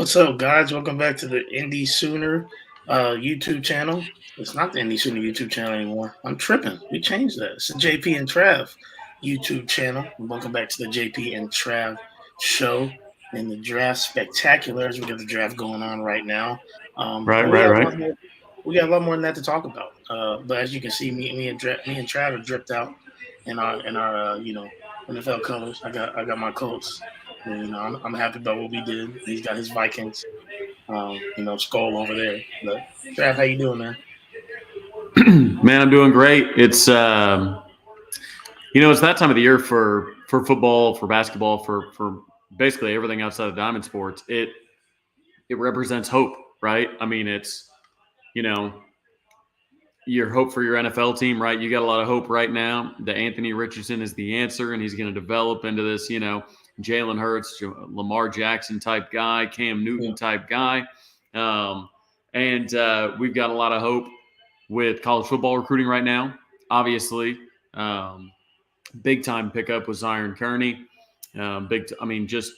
What's up, guys? Welcome back to the Indie Sooner YouTube channel. It's not the Indie Sooner YouTube channel anymore. I'm tripping. We changed that. It's the JP and Trav YouTube channel. And welcome back to the JP and Trav show and the draft spectaculars. We got the draft going on right now. Right, And we right, got a right. lot more. We got a lot more than that to talk about. But as you can see, me and Trav are dripped out in our NFL colors. I got my Colts. And, I'm happy about what we did. He's got his Vikings, skull over there. But Trav, how you doing, man? Man, I'm doing great. It's that time of the year for football, for basketball, for basically everything outside of diamond sports. It represents hope, right? I mean, it's you know your hope for your NFL team, right? You got a lot of hope right now that Anthony Richardson is the answer, and he's going to develop into this, Jalen Hurts, Lamar Jackson type guy, Cam Yeah. Newton type guy, and we've got a lot of hope with college football recruiting right now. Obviously, big time pickup was Zion Kearney. Just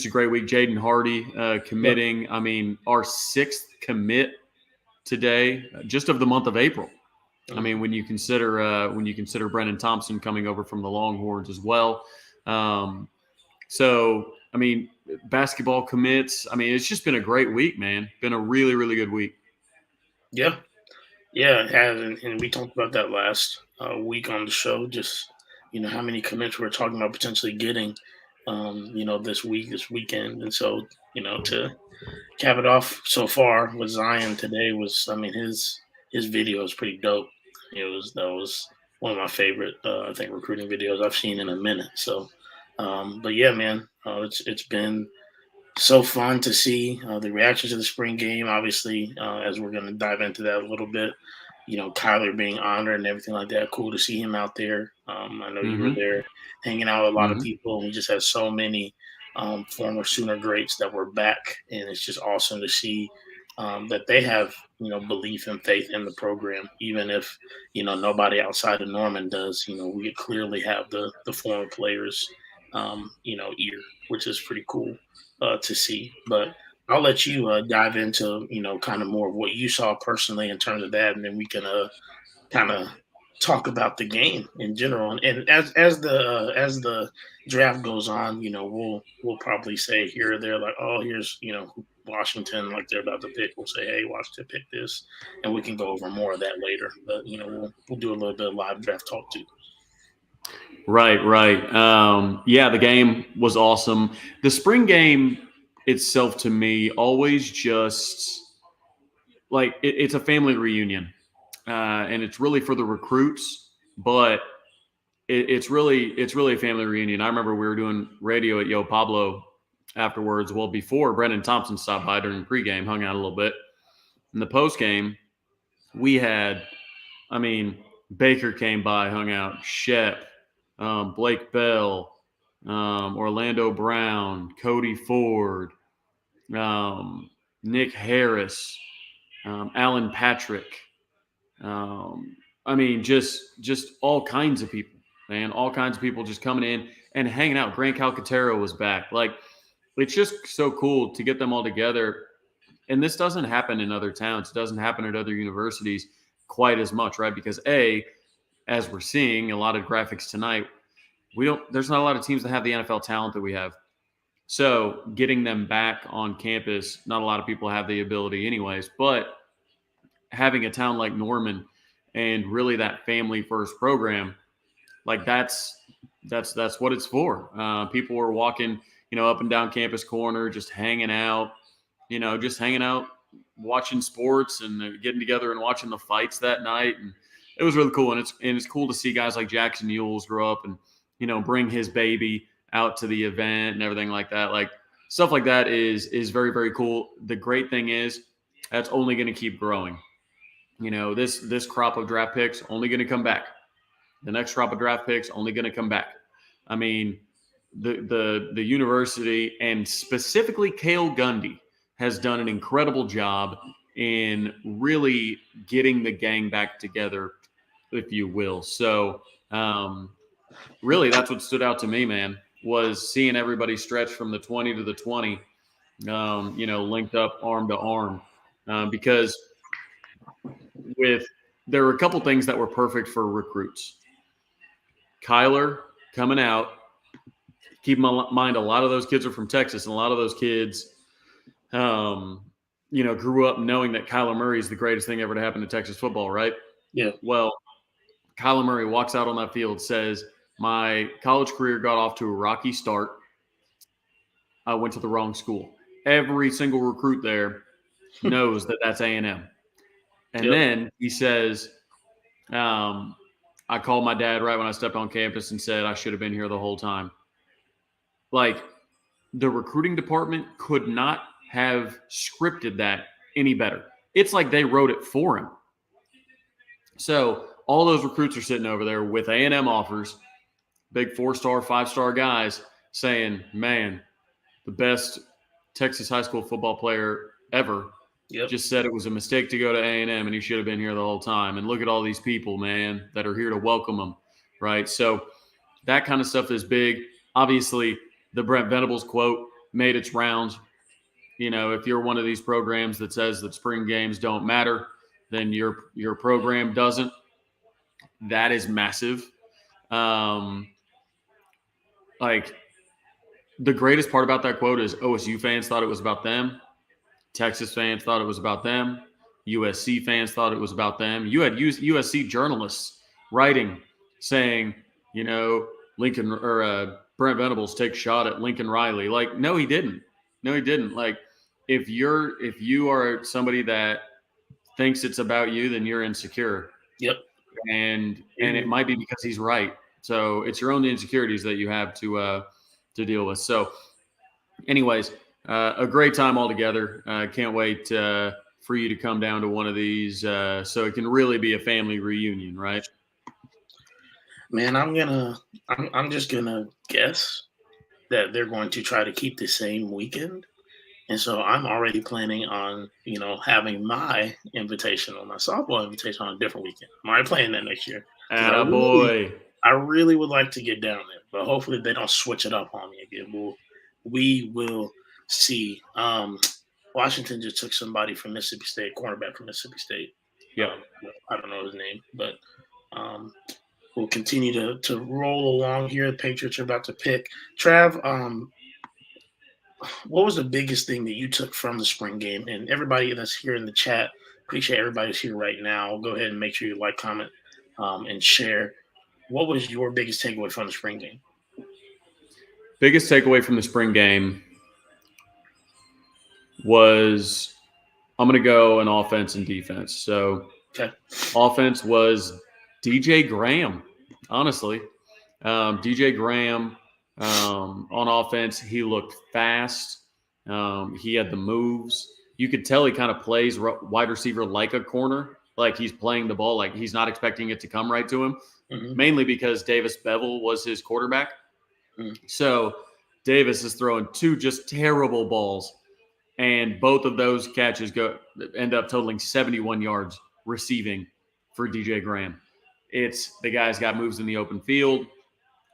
a great week. Jaden Hardy Yep. committing. I mean, our sixth commit today, just of the month of April. I mean, Mhm. when you consider Brennan Thompson coming over from the Longhorns as well. Um, so I mean, basketball commits. I mean, it's just been a great week, man. Been a really, really good week. Yeah. Yeah, it has. And we talked about that last week on the show. Just, how many commits we're talking about potentially getting, this week, this weekend. And so, to cap it off so far with Zion today was, I mean, his video is pretty dope. That was one of my favorite, I think, recruiting videos I've seen in a minute. So, but yeah, man, it's been so fun to see the reaction to the spring game. Obviously, as we're going to dive into that a little bit, Kyler being honored and everything like that. Cool to see him out there. I know you were Mm-hmm. there hanging out with a lot of Mm-hmm. people. We just had so many former Sooner greats that were back, and it's just awesome to see that they have belief and faith in the program, even if nobody outside of Norman does. We clearly have the former players, ear, which is pretty cool to see. But I'll let you dive into kind of more of what you saw personally in terms of that, and then we can kind of talk about the game in general. And as the draft goes on, we'll probably say here or there like, oh, here's Washington, like they're about to pick. We'll say, hey, Washington pick this, and we can go over more of that later. But we'll do a little bit of live draft talk too. Right, right. Yeah, the game was awesome. The spring game itself, to me, always just like it's a family reunion, and it's really for the recruits, but it's really a family reunion. I remember we were doing radio at Yo Pablo afterwards. Well, before Brendan Thompson stopped by during pregame, hung out a little bit. In the postgame, we had, I mean, Baker came by, hung out, Shep, Blake Bell, Orlando Brown, Cody Ford, um, Nick Harris, Alan Patrick. I mean, just all kinds of people, man. All kinds of people just coming in and hanging out. Grant Calcaterra was back. Like, it's just so cool to get them all together. And this doesn't happen in other towns. It doesn't happen at other universities quite as much, right? Because as we're seeing a lot of graphics tonight, we don't. There's not a lot of teams that have the NFL talent that we have. So getting them back on campus, not a lot of people have the ability, anyways. But having a town like Norman and really that family first program, like that's what it's for. People were walking, up and down campus corner, just hanging out, watching sports and getting together and watching the fights that night, and it was really cool. And it's cool to see guys like Jackson Yules grow up and bring his baby out to the event and everything like that. Like stuff like that is very, very cool. The great thing is that's only going to keep growing. This crop of draft picks only going to come back. The next crop of draft picks only going to come back. I mean, the university and specifically Cale Gundy has done an incredible job in really getting the gang back together, if you will. So, really, that's what stood out to me, man, was seeing everybody stretch from the 20 to the 20 linked up arm to arm, because there were a couple things that were perfect for recruits. Kyler coming out. Keep in mind, a lot of those kids are from Texas, and a lot of those kids, grew up knowing that Kyler Murray is the greatest thing ever to happen to Texas football, right? Yeah. Well, Kyler Murray walks out on that field, says, my college career got off to a rocky start. I went to the wrong school. Every single recruit there knows that that's A&M. And then he says, I called my dad right when I stepped on campus and said I should have been here the whole time. Like, the recruiting department could not have scripted that any better. It's like they wrote it for him. So all those recruits are sitting over there with A&M offers, big 4-star, 5-star guys saying, man, the best Texas high school football player ever just said it was a mistake to go to A&M and he should have been here the whole time. And look at all these people, man, that are here to welcome him, right? So that kind of stuff is big. Obviously, the Brent Venables quote made its rounds. If you're one of these programs that says that spring games don't matter, then your program doesn't. That is massive. Like, the greatest part about that quote is OSU fans thought it was about them. Texas fans thought it was about them. USC fans thought it was about them. You had USC journalists writing, saying, Lincoln or Brent Venables takes shot at Lincoln Riley. Like, no, he didn't. Like, if you are somebody that thinks it's about you, then you're insecure. Yep. And it might be because he's right. So it's your own insecurities that you have to deal with. So anyways, a great time altogether. Can't wait for you to come down to one of these so it can really be a family reunion, right? Man, I'm just gonna guess that they're going to try to keep the same weekend. And so I'm already planning on, having my softball invitation on a different weekend. I'm already playing that next year. Attaboy. I really would like to get down there, but hopefully they don't switch it up on me again. We will see. Washington just took somebody from Mississippi State, cornerback from Mississippi State. Yeah. I don't know his name, but we'll continue to roll along here. The Patriots are about to pick. Trav, what was the biggest thing that you took from the spring game? And everybody that's here in the chat, appreciate everybody who's here right now. Go ahead and make sure you like, comment, and share. What was your biggest takeaway from the spring game? Biggest takeaway from the spring game was, I'm going to go an offense and defense. So offense was DJ Graham, honestly. DJ Graham on offense, he looked fast. He had the moves. You could tell he kind of plays wide receiver like a corner, like he's playing the ball, like he's not expecting it to come right to him, mainly because Davis Bevel was his quarterback. So Davis is throwing two just terrible balls, and both of those catches end up totaling 71 yards receiving for DJ Graham. It's the guy's got moves in the open field.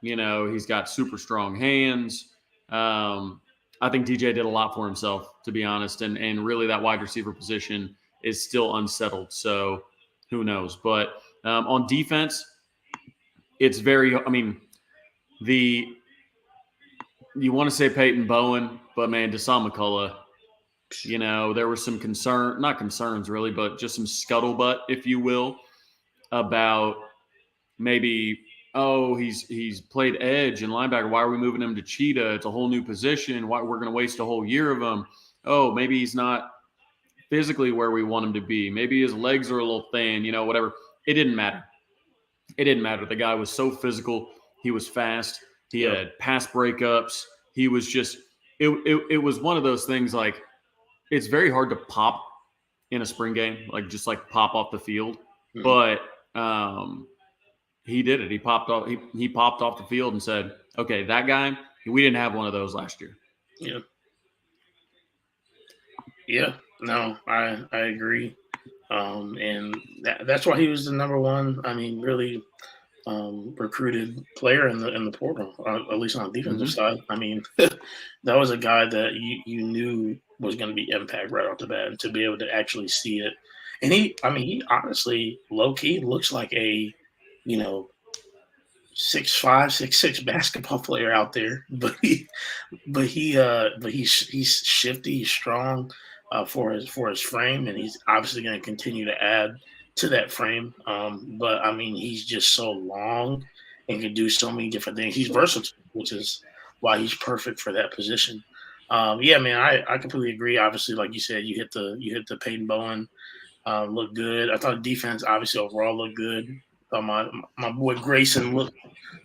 He's got super strong hands. I think DJ did a lot for himself, to be honest, and really that wide receiver position is still unsettled. So who knows? But on defense, it's very. I mean, you want to say Peyton Bowen, but man, Deshaun McCullough. There was some not concerns really, but just some scuttlebutt, if you will, about maybe, he's played edge and linebacker. Why are we moving him to cheetah? It's a whole new position. Why we're going to waste a whole year of him? Oh, maybe he's not physically where we want him to be. Maybe his legs are a little thin, whatever. It didn't matter. The guy was so physical. He was fast. He had pass breakups. He was just it was one of those things, like, it's very hard to pop in a spring game, like just like pop off the field. But he did it. He popped off. He popped off the field and said, "Okay, that guy. We didn't have one of those last year." Yeah. No, I agree. And that's why he was the number one. I mean, really, recruited player in the portal, at least on the defensive Mhm. side. I mean, that was a guy that you knew was going to be impact right off the bat, and to be able to actually see it. And he honestly, low key, looks like a, you know, 6'5", 6'6" basketball player out there, but he's shifty, he's strong for his frame, and he's obviously going to continue to add to that frame. But I mean, he's just so long and can do so many different things. He's versatile, which is why he's perfect for that position. Yeah, man, I completely agree. Obviously, like you said, you hit the Peyton Bowen looked good. I thought defense obviously overall looked good. Thought my boy Grayson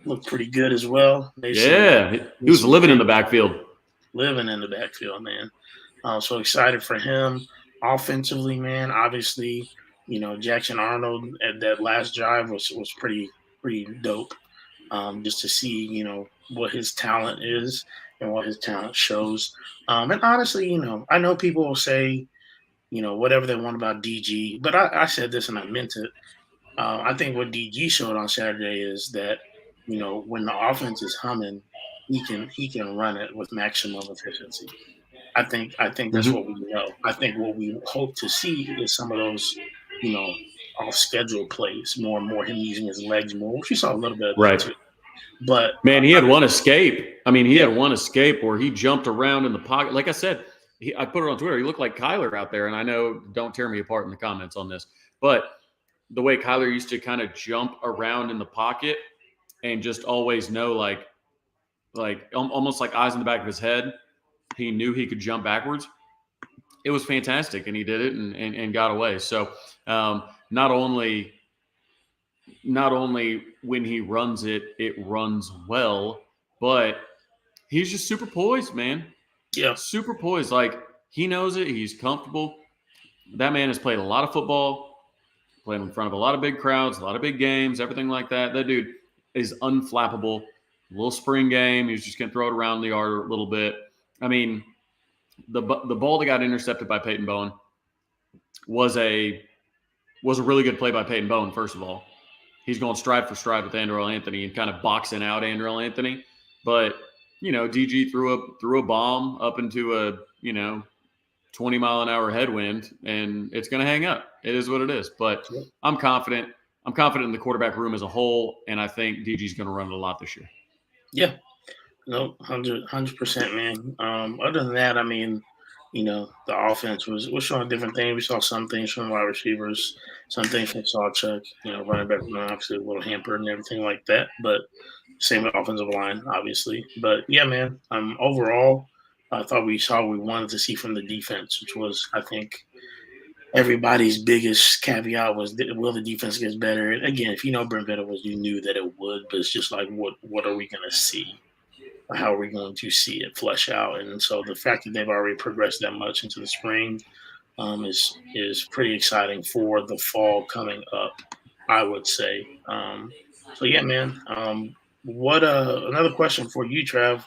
looked pretty good as well. Yeah, he Made was some living in big the backfield. living in the backfield, man. So excited for him. Offensively, man, obviously, Jackson Arnold at that last drive was pretty dope. Just to see, what his talent is and what his talent shows. And honestly, I know people will say, whatever they want about DG, but I said this and I meant it. I think what DG showed on Saturday is that, when the offense is humming, he can run it with maximum efficiency. I think that's what Mhm. we know. I think what we hope to see is some of those, you know, off schedule plays, more and more him using his legs more, which we saw a little bit of that Right. too. But Man, he had one escape. I mean, he yeah, had one escape where he jumped around in the pocket. Like I said, I put it on Twitter. He looked like Kyler out there. And I know, don't tear me apart in the comments on this, but the way Kyler used to kind of jump around in the pocket and just always know, almost like eyes in the back of his head, he knew he could jump backwards. It was fantastic, and he did it and got away. So um, not only not only when he runs it, it runs well, but he's just super poised, man. yeah, Super poised. Like he knows it. He's comfortable. That man has played a lot of football, played in front of a lot of big crowds, a lot of big games, everything like that. That dude is unflappable. Little spring game, he's just gonna throw it around the yard a little bit. I mean, the ball that got intercepted by Peyton Bowen was a really good play by Peyton Bowen. First of all, he's going stride for stride with Andrel Anthony and kind of boxing out Andrel Anthony. But DG threw a bomb up into a 20-mile-an-hour headwind, and it's going to hang up. It is what it is. But yeah. I'm confident. I'm confident in the quarterback room as a whole, and I think DG's going to run it a lot this year. Yeah. No, 100%, man. Other than that, I mean, the offense was showing different things. We saw some things from wide receivers, some things from Sawchuk, running back from obviously a little hampered and everything like that. But same with offensive line, obviously. But yeah, man. Overall, I thought we saw what we wanted to see from the defense, which was, I think, everybody's biggest caveat was, will the defense get better? And again, if you know Brent Venables, you knew that it would, but it's just like, what are we going to see? How are we going to see it flesh out? And so the fact that they've already progressed that much into the spring is pretty exciting for the fall coming up, I would say. So yeah, man. What another question for you, Trav?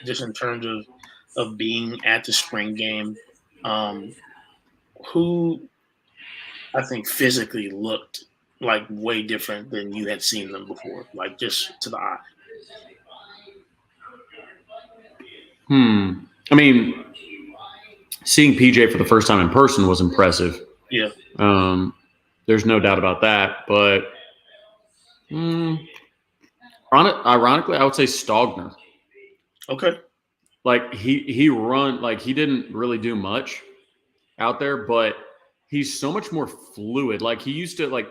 Just in terms of being at the spring game, um, who I think physically looked like way different than you had seen them before, like just to the eye. I mean, seeing PJ for the first time in person was impressive. Yeah. There's no doubt about that. But ironically, I would say Stogner. Okay. Like he didn't really do much out there, but he's so much more fluid. Like he used to, like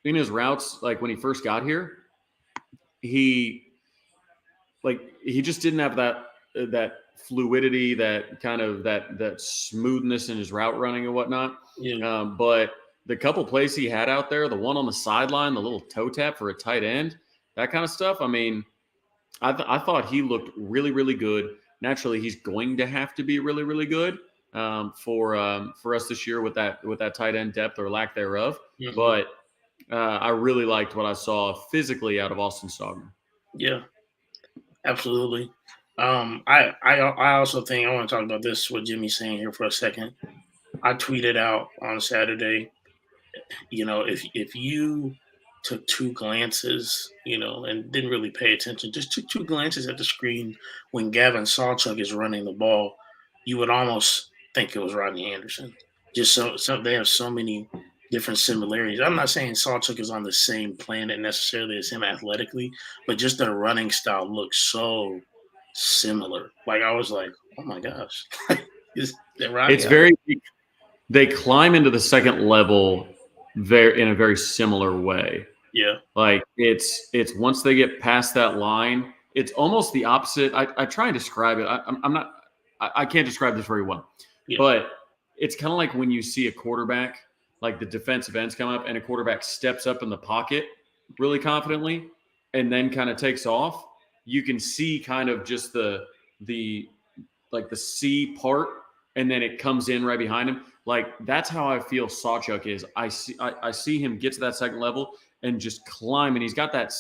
in his routes, like when he first got here, he he just didn't have that fluidity, that kind of that smoothness in his route running and whatnot. Yeah. But the couple plays he had out there, the one on the sideline, the little toe tap for a tight end, that kind of stuff. I mean, I thought he looked really, really good. Naturally, he's going to have to be really, really good for us this year with that tight end depth or lack thereof. Mhm. But I really liked what I saw physically out of Austin Stogner. Yeah. Absolutely. I also think I want to talk about this. What Jimmy's saying here for a second. I tweeted out on Saturday. If you took two glances, and didn't really pay attention, just took two glances at the screen when Gavin Sawchuk is running the ball, you would almost think it was Rodney Anderson. Just so they have so many different similarities. I'm not saying Sawchuk is on the same planet necessarily as him athletically, but just their running style looks so similar. Like I was like, oh my gosh, is that Rodney? It's very. They climb into the second level in a very similar way. Yeah. Like it's once they get past that line, it's almost the opposite. I try and describe it. I'm not. I can't describe this very well, Yeah. but it's kind of like when you see a quarterback, like the defensive ends come up and a quarterback steps up in the pocket really confidently and then kind of takes off. You can see kind of just the like the C part, and then it comes in right behind him. Like that's how I feel Sawchuk is. I see him get to that second level and just climb, and he's got that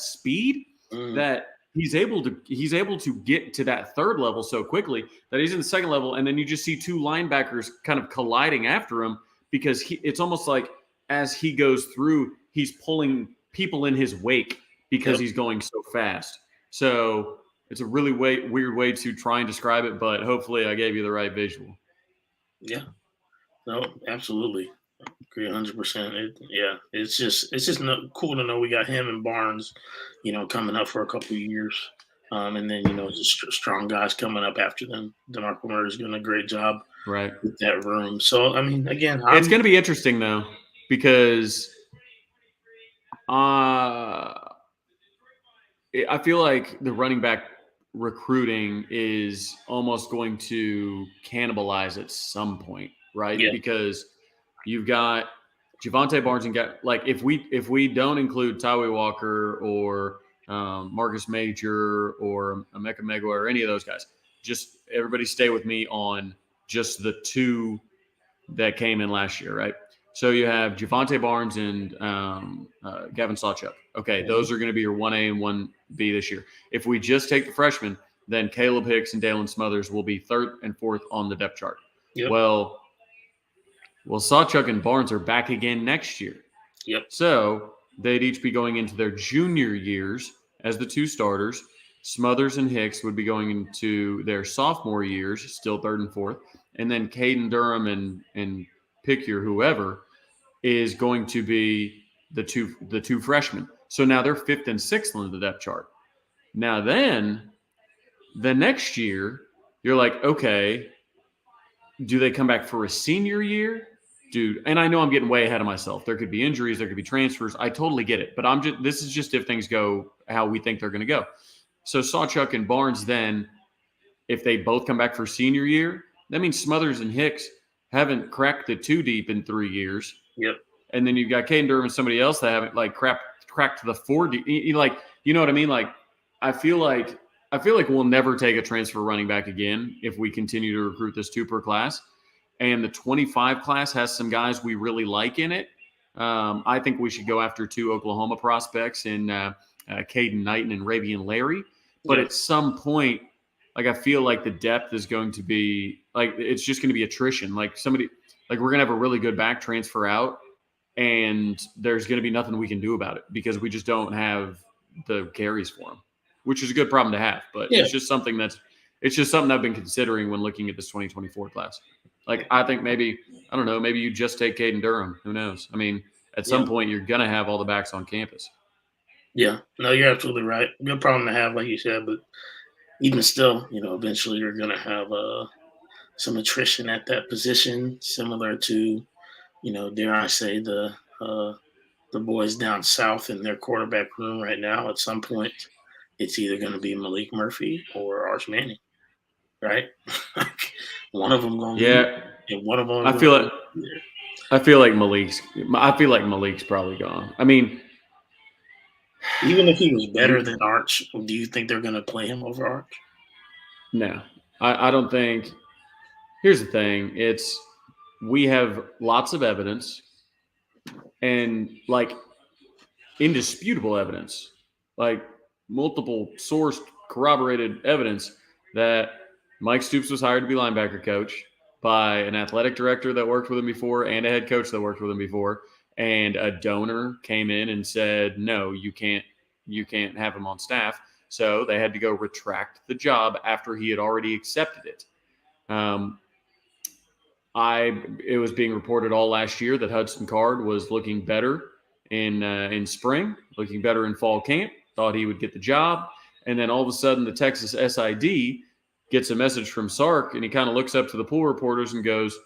speed that he's able to get to that third level so quickly that he's in the second level, and then you just see two linebackers kind of colliding after him because it's almost like as he goes through, he's pulling people in his wake because he's going so fast. So it's a really weird way to try and describe it, but hopefully I gave you the right visual. Yeah. No, absolutely. Agree 100%. It's just cool to know we got him and Barnes, coming up for a couple of years. And then, just strong guys coming up after them. DeMarco Murray's doing a great job with that room. So, I mean, again, it's going to be interesting, though, because I feel like the running back recruiting is almost going to cannibalize at some point, right? Yeah. Because you've got Javonte Barnes and if we don't include Tyree Walker or Marcus Major or Emeka Megwa or any of those guys, just everybody stay with me on just the two that came in last year, right? So you have Javonte Barnes and Gavin Sawchuk. Okay, those are going to be your 1A and 1B this year. If we just take the freshmen, then Caleb Hicks and Dalen Smothers will be third and fourth on the depth chart. Yep. Well, Sawchuk and Barnes are back again next year. Yep. So they'd each be going into their junior years as the two starters. Smothers and Hicks would be going into their sophomore years, still third and fourth. And then Caden Durham and pick your whoever is going to be the two freshmen. So now they're fifth and sixth on the depth chart. Now then, the next year, you're like, okay, do they come back for a senior year? And I know I'm getting way ahead of myself. There could be injuries, there could be transfers. I totally get it. But this is just if things go how we think they're going to go. So Sawchuk and Barnes then, if they both come back for senior year, that means Smothers and Hicks haven't cracked the 2 deep in 3 years. Yep. And then you've got Caden Durham and somebody else that haven't cracked the 4 deep. You know what I mean? Like, I feel like we'll never take a transfer running back again if we continue to recruit this 2 per class. And the 25 class has some guys we really like in it. I think we should go after 2 Oklahoma prospects in Caden Knighton and Ravian Larry. But at some point, I feel like the depth is going to be it's just going to be attrition. We're going to have a really good back transfer out, and there's going to be nothing we can do about it because we just don't have the carries for him, which is a good problem to have. But it's just something I've been considering when looking at this 2024 class. I think maybe you just take Caden Durham. Who knows? I mean, at some point you're going to have all the backs on campus. Yeah, no, you're absolutely right. Good problem to have, like you said, but even still, eventually you're going to have some attrition at that position, similar to, dare I say, the boys down south in their quarterback room right now. At some point, it's either going to be Malik Murphy or Arch Manning, right? One of them going to be, and one of them. I feel like Malik's probably gone. I mean, even if he was better than Arch, do you think they're going to play him over Arch? No, I don't think. Here's the thing: we have lots of evidence, and indisputable evidence, multiple sourced, corroborated evidence that Mike Stoops was hired to be linebacker coach by an athletic director that worked with him before and a head coach that worked with him before, and a donor came in and said, no, you can't have him on staff. So they had to go retract the job after he had already accepted it. It was being reported all last year that Hudson Card was looking better in spring, looking better in fall camp, thought he would get the job. And then all of a sudden the Texas SID gets a message from Sark, and he kind of looks up to the pool reporters and goes,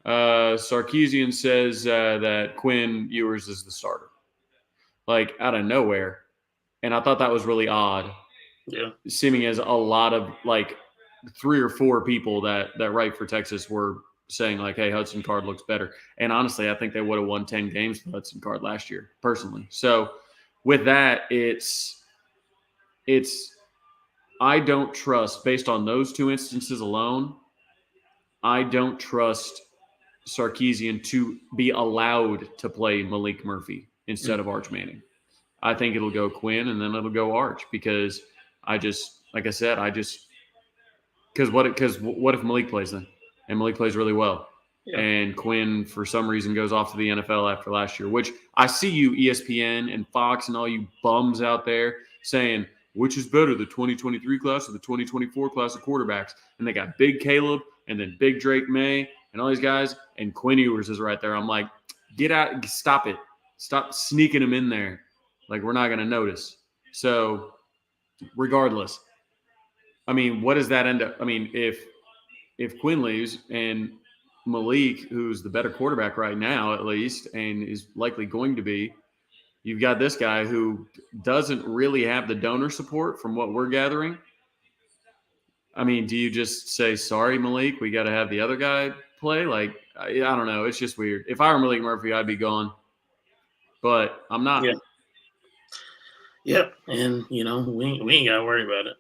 Sarkisian says that Quinn Ewers is the starter. Like out of nowhere. And I thought that was really odd. Yeah. Seeming as a lot of like 3 or 4 people that write for Texas were saying like, hey, Hudson Card looks better. And honestly, I think they would have won 10 games with Hudson Card last year, personally. So with that, it's I don't trust, based on those 2 instances alone, I don't trust Sarkisian to be allowed to play Malik Murphy instead of Arch Manning. I think it'll go Quinn and then it'll go Arch because because what if Malik plays then? And Malik plays really well. Yeah. And Quinn, for some reason, goes off to the NFL after last year, which I see you, ESPN and Fox and all you bums out there saying, which is better, the 2023 class or the 2024 class of quarterbacks? And they got Big Caleb and then Big Drake May and all these guys, and Quinn Ewers is right there. I'm like, get out, stop it. Stop sneaking him in there. Like, we're not going to notice. So, regardless, I mean, what does that end up? I mean, if Quinn leaves and Malik, who's the better quarterback right now, at least, and is likely going to be, you've got this guy who doesn't really have the donor support from what we're gathering. I mean, do you just say, sorry, Malik, we got to have the other guy play? Like, I don't know. It's just weird. If I were Malik Murphy, I'd be gone. But I'm not. Yeah. Yep. And, we ain't got to worry about it.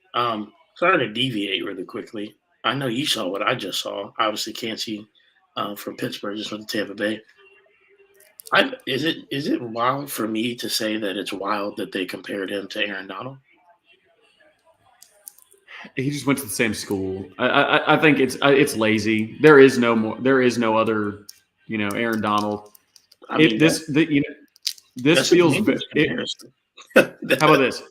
Sorry to deviate really quickly. I know you saw what I just saw. Obviously, can't see from Pittsburgh, just went to Tampa Bay. Is it wild for me to say that it's wild that they compared him to Aaron Donald? He just went to the same school. I think it's lazy. There is no other, Aaron Donald. This feels. How about this?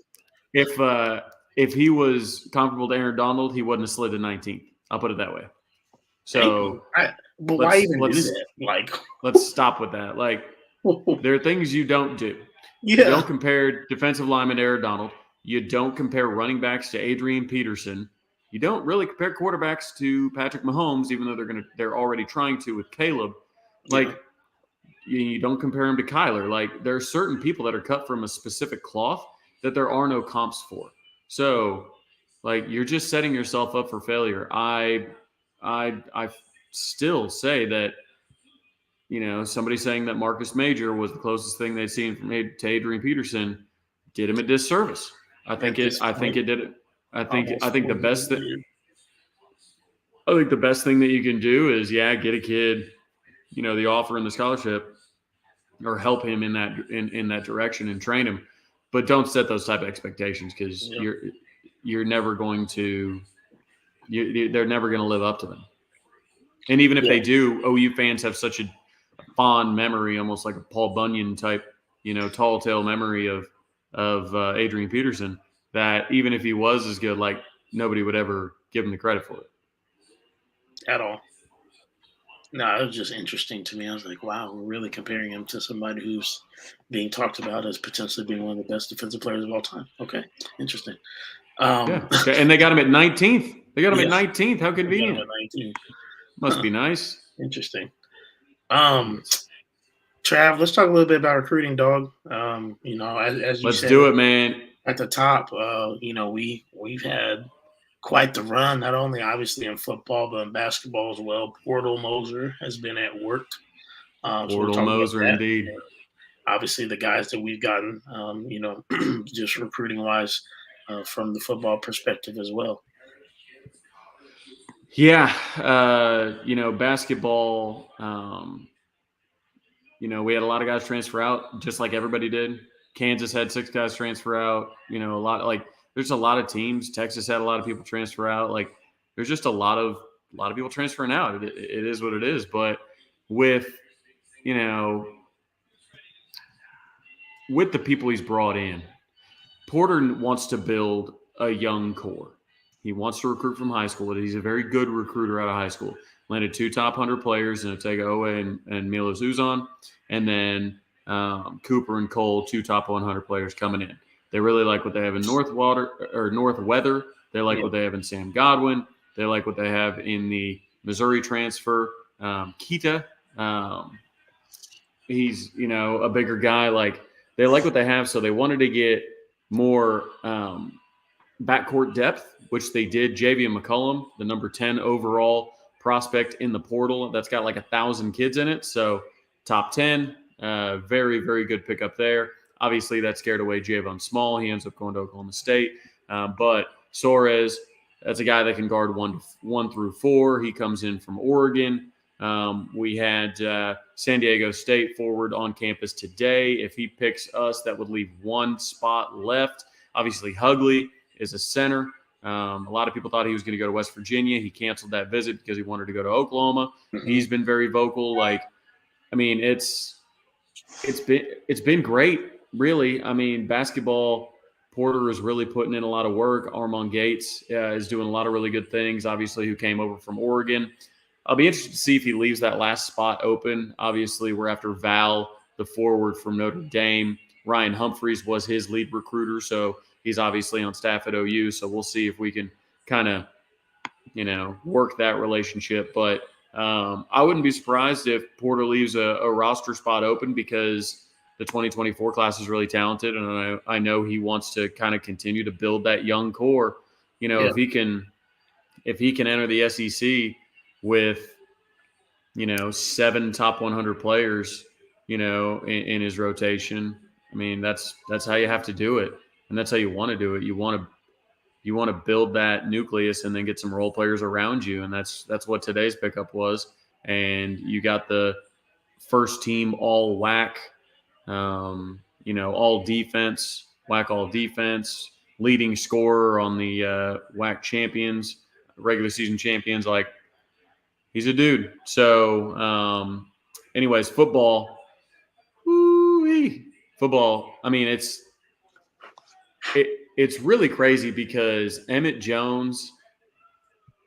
If he was comparable to Aaron Donald, he wouldn't have slid to 19th. I'll put it that way. So, but why even do that? Like, let's stop with that. Like, there are things you don't do. Yeah. You don't compare defensive lineman to Aaron Donald. You don't compare running backs to Adrian Peterson. You don't really compare quarterbacks to Patrick Mahomes, even though they're already trying to with Caleb. Like, you don't compare him to Kyler. Like, there are certain people that are cut from a specific cloth that there are no comps for. So, like, you're just setting yourself up for failure. I still say that, somebody saying that Marcus Major was the closest thing they'd seen from to Adrian Peterson did him a disservice. I think it did it. I think the best thing that you can do is get a kid, the offer and the scholarship, or help him in that direction and train him, but don't set those type of expectations because you're never going to they're never going to live up to them. And even if they do, OU fans have such a fond memory, almost like a Paul Bunyan type, tall tale memory of Adrian Peterson, that even if he was as good, like, nobody would ever give him the credit for it. At all. No, it was just interesting to me. I was like, wow, we're really comparing him to somebody who's being talked about as potentially being one of the best defensive players of all time. Okay, interesting. Okay. And they got him at 19th. They got him at 19th. How convenient. 19th. Must be nice. Interesting. Trav, let's talk a little bit about recruiting, dog. As you let's said, do it, man. At the top, we've had quite the run, not only obviously in football, but in basketball as well. Portal Moser has been at work. Portal Moser, indeed. Obviously, the guys that we've gotten, just recruiting-wise from the football perspective as well. Yeah, basketball, we had a lot of guys transfer out, just like everybody did. Kansas had 6 guys transfer out. There's a lot of teams. Texas had a lot of people transfer out. Like, there's just a lot of people transferring out. It is what it is. But with, with the people he's brought in, Porter wants to build a young core. He wants to recruit from high school. He's a very good recruiter out of high school. Landed 2 top 100 players in Otega Owe and Milos Uzan, and then Cooper and Cole, 2 top 100 players coming in. They really like what they have in North Weather. They like what they have in Sam Godwin. They like what they have in the Missouri transfer, Kita. He's, a bigger guy. Like, they like what they have, so they wanted to get more backcourt depth, which they did. Javian McCullum, the number 10 overall prospect in the portal, that's got like 1,000 kids in it. So top 10, very, very good pickup there. Obviously, that scared away Javon Small. He ends up going to Oklahoma State. But Soares, that's a guy that can guard 1 through 4. He comes in from Oregon. We had San Diego State forward on campus today. If he picks us, that would leave 1 spot left. Obviously, Hugley is a center. A lot of people thought he was going to go to West Virginia. He canceled that visit because he wanted to go to Oklahoma. Mm-hmm. He's been very vocal. Like, I mean, it's been great, really. I mean, basketball, Porter is really putting in a lot of work. Armon Gates is doing a lot of really good things, obviously, who came over from Oregon. I'll be interested to see if he leaves that last spot open. Obviously, we're after Val, the forward from Notre Dame. Ryan Humphreys was his lead recruiter, so he's obviously on staff at OU. So we'll see if we can kind of, work that relationship. But I wouldn't be surprised if Porter leaves a roster spot open because the 2024 class is really talented, and I know he wants to kind of continue to build that young core. If he can enter the SEC with 7 top 100 players, in his rotation, I mean that's how you have to do it, and that's how you want to do it. You want to build that nucleus and then get some role players around you, and that's what today's pickup was. And you got the first team all WAC, all defense, WAC all defense, leading scorer on the WAC champions, regular season champions. Like, he's a dude. So, anyways, football. Woo-wee. Football. I mean, it's really crazy because Emmett Jones,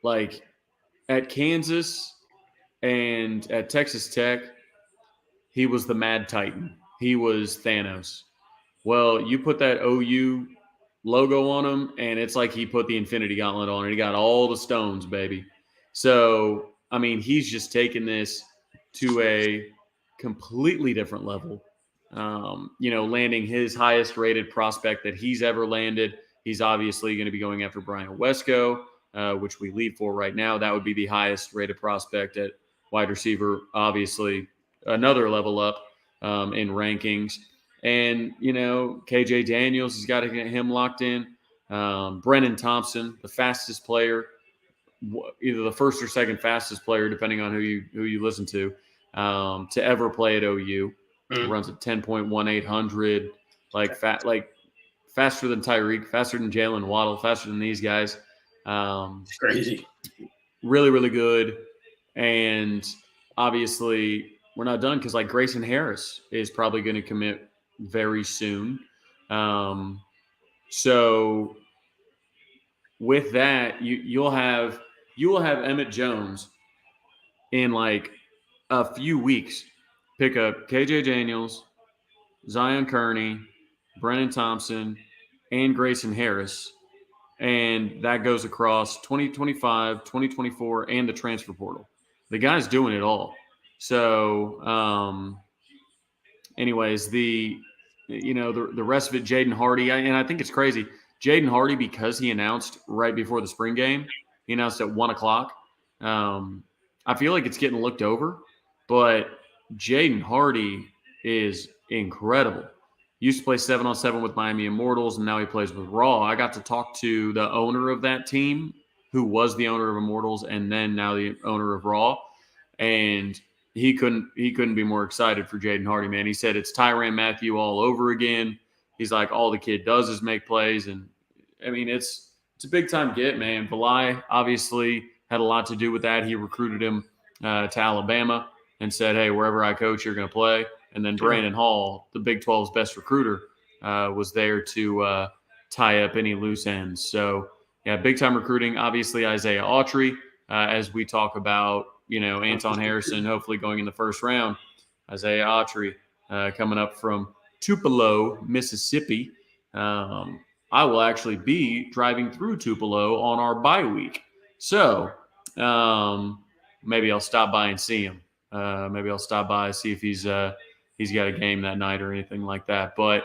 like at Kansas and at Texas Tech, he was the Mad Titan. He was Thanos. Well, you put that OU logo on him, and it's like he put the Infinity Gauntlet on, and he got all the stones, baby. So, I mean, he's just taken this to a completely different level. Landing his highest rated prospect that he's ever landed. He's obviously going to be going after Brian Wesco, which we lead for right now. That would be the highest rated prospect at wide receiver, obviously another level up in rankings. And, KJ Daniels has got to get him locked in. Brennan Thompson, the fastest player, either the first or second fastest player, depending on who you listen to ever play at OU. Runs at 10.1800, faster than Tyreek, faster than Jalen Waddle, faster than these guys. It's crazy. Really, really good. And obviously, we're not done because Grayson Harris is probably going to commit very soon. So with that, you will have Emmett Jones in a few weeks pick up KJ Daniels, Zion Kearney, Brennan Thompson, and Grayson Harris. And that goes across 2025, 2024, and the transfer portal. The guy's doing it all. So, anyways, the rest of it, Jaden Hardy, and I think it's crazy. Jaden Hardy, because he announced right before the spring game, he announced at 1:00. I feel like it's getting looked over, but Jaden Hardy is incredible. Used to play 7-on-7 with Miami Immortals, and now he plays with Raw. I got to talk to the owner of that team, who was the owner of Immortals and then now the owner of Raw, and he couldn't be more excited for Jaden Hardy, man. He said it's Tyrann Mathieu all over again. He's like, all the kid does is make plays, and I mean it's a big time get, man. Valai obviously had a lot to do with that. He recruited him to Alabama and said, hey, wherever I coach, you're going to play. And then Brandon Hall, the Big 12's best recruiter, was there to tie up any loose ends. So, yeah, big-time recruiting. Obviously, Isaiah Autry, as we talk about, Anton Harrison hopefully going in the first round. Isaiah Autry coming up from Tupelo, Mississippi. I will actually be driving through Tupelo on our bye week. So maybe I'll stop by and see him. Maybe I'll stop by and see if he's got a game that night or anything like that. But,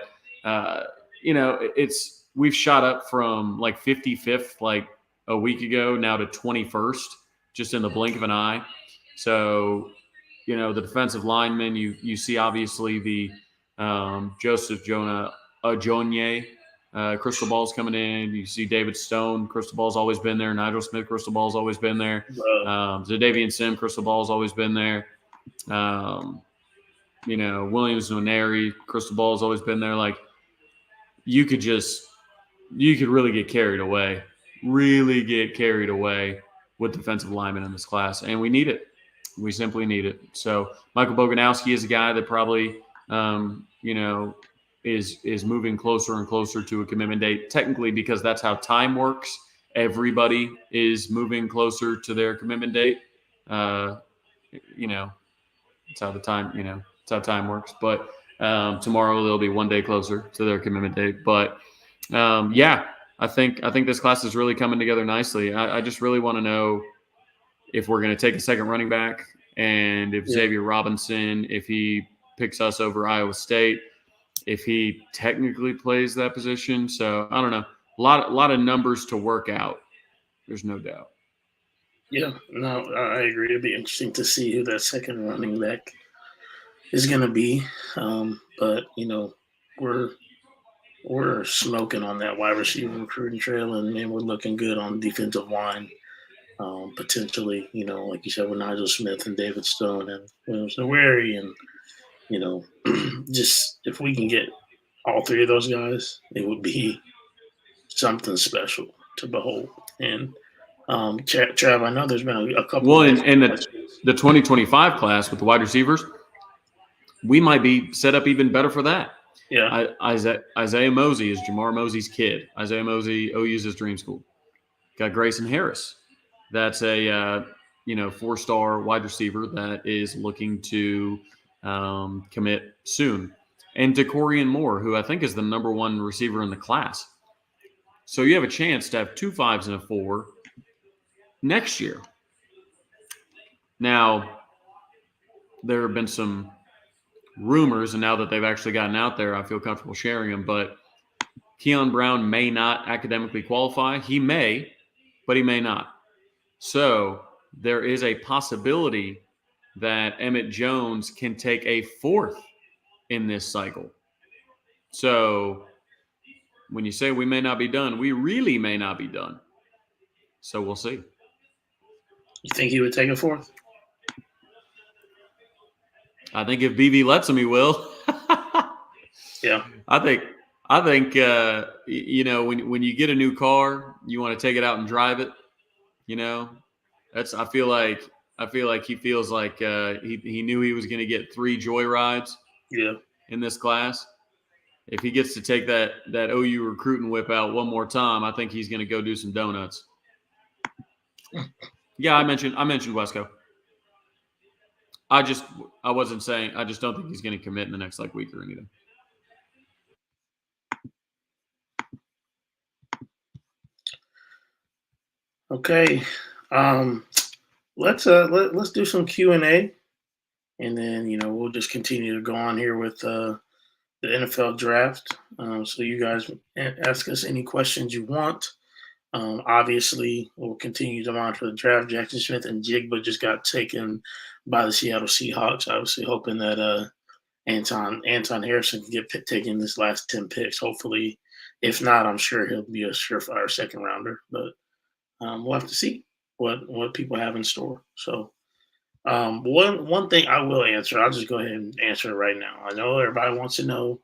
we've shot up from like 55th like a week ago now to 21st just in the blink of an eye. So, the defensive linemen, you see obviously the Joseph Jonye, crystal ball's coming in. You see David Stone, crystal ball's always been there. Nigel Smith, crystal ball's always been there. Zadavian Sim, crystal ball's always been there. Williams Nwaneri, crystal ball's always been there. Like, you could really get carried away with defensive linemen in this class, and we need it. We simply need it. So Michael Boganowski is a guy that probably, is moving closer and closer to a commitment date, technically because that's how time works. Everybody is moving closer to their commitment date. It's how time works. But tomorrow they'll be 1 day closer to their commitment date. But I think this class is really coming together nicely. I just really want to know if we're going to take a second running back, and if Xavier Robinson, if he picks us over Iowa State, if he technically plays that position. So I don't know. A lot of numbers to work out. There's no doubt. Yeah, no, I agree. It'd be interesting to see who that second running back is going to be. But we're smoking on that wide receiver recruiting trail, and man, we're looking good on defensive line. Potentially, like you said, with Nigel Smith and David Stone and Williams Nwaneri, and just if we can get all three of those guys, it would be something special to behold. And Trav, I know there's been a couple. Well, in the 2025 class with the wide receivers, we might be set up even better for that. Yeah, Isaiah Mosey is Jamar Mosey's kid. Isaiah Mosey, OU's his dream school. Got Grayson Harris. That's a 4-star wide receiver that is looking to commit soon. And DeCorian Moore, who I think is the number 1 receiver in the class. So you have a chance to have 2 5s and a 4 next year. Now, there have been some rumors, and now that they've actually gotten out there, I feel comfortable sharing them, but Keon Brown may not academically qualify. He may, but he may not. So there is a possibility that Emmett Jones can take a 4th in this cycle. So when you say we may not be done, we really may not be done. So we'll see. You think he would take a 4th? I think if BV lets him, he will. Yeah. I think when you get a new car, you want to take it out and drive it. I feel like he feels like he knew he was going to get 3 joy rides. Yeah. In this class. If he gets to take that OU recruiting whip out one more time, I think he's going to go do some donuts. Yeah, I mentioned Wesco. I just don't think he's going to commit in the next week or anything. Okay. Let's do some Q&A, and then we'll just continue to go on here with the NFL draft. So you guys ask us any questions you want. Obviously, we'll continue to monitor the draft. Jackson Smith and Jigba just got taken by the Seattle Seahawks. Obviously, hoping that Anton Harrison can get taken this last 10 picks. Hopefully, if not, I'm sure he'll be a surefire second rounder. But we'll have to see what people have in store. So one thing I will answer, I'll just go ahead and answer it right now. I know everybody wants to know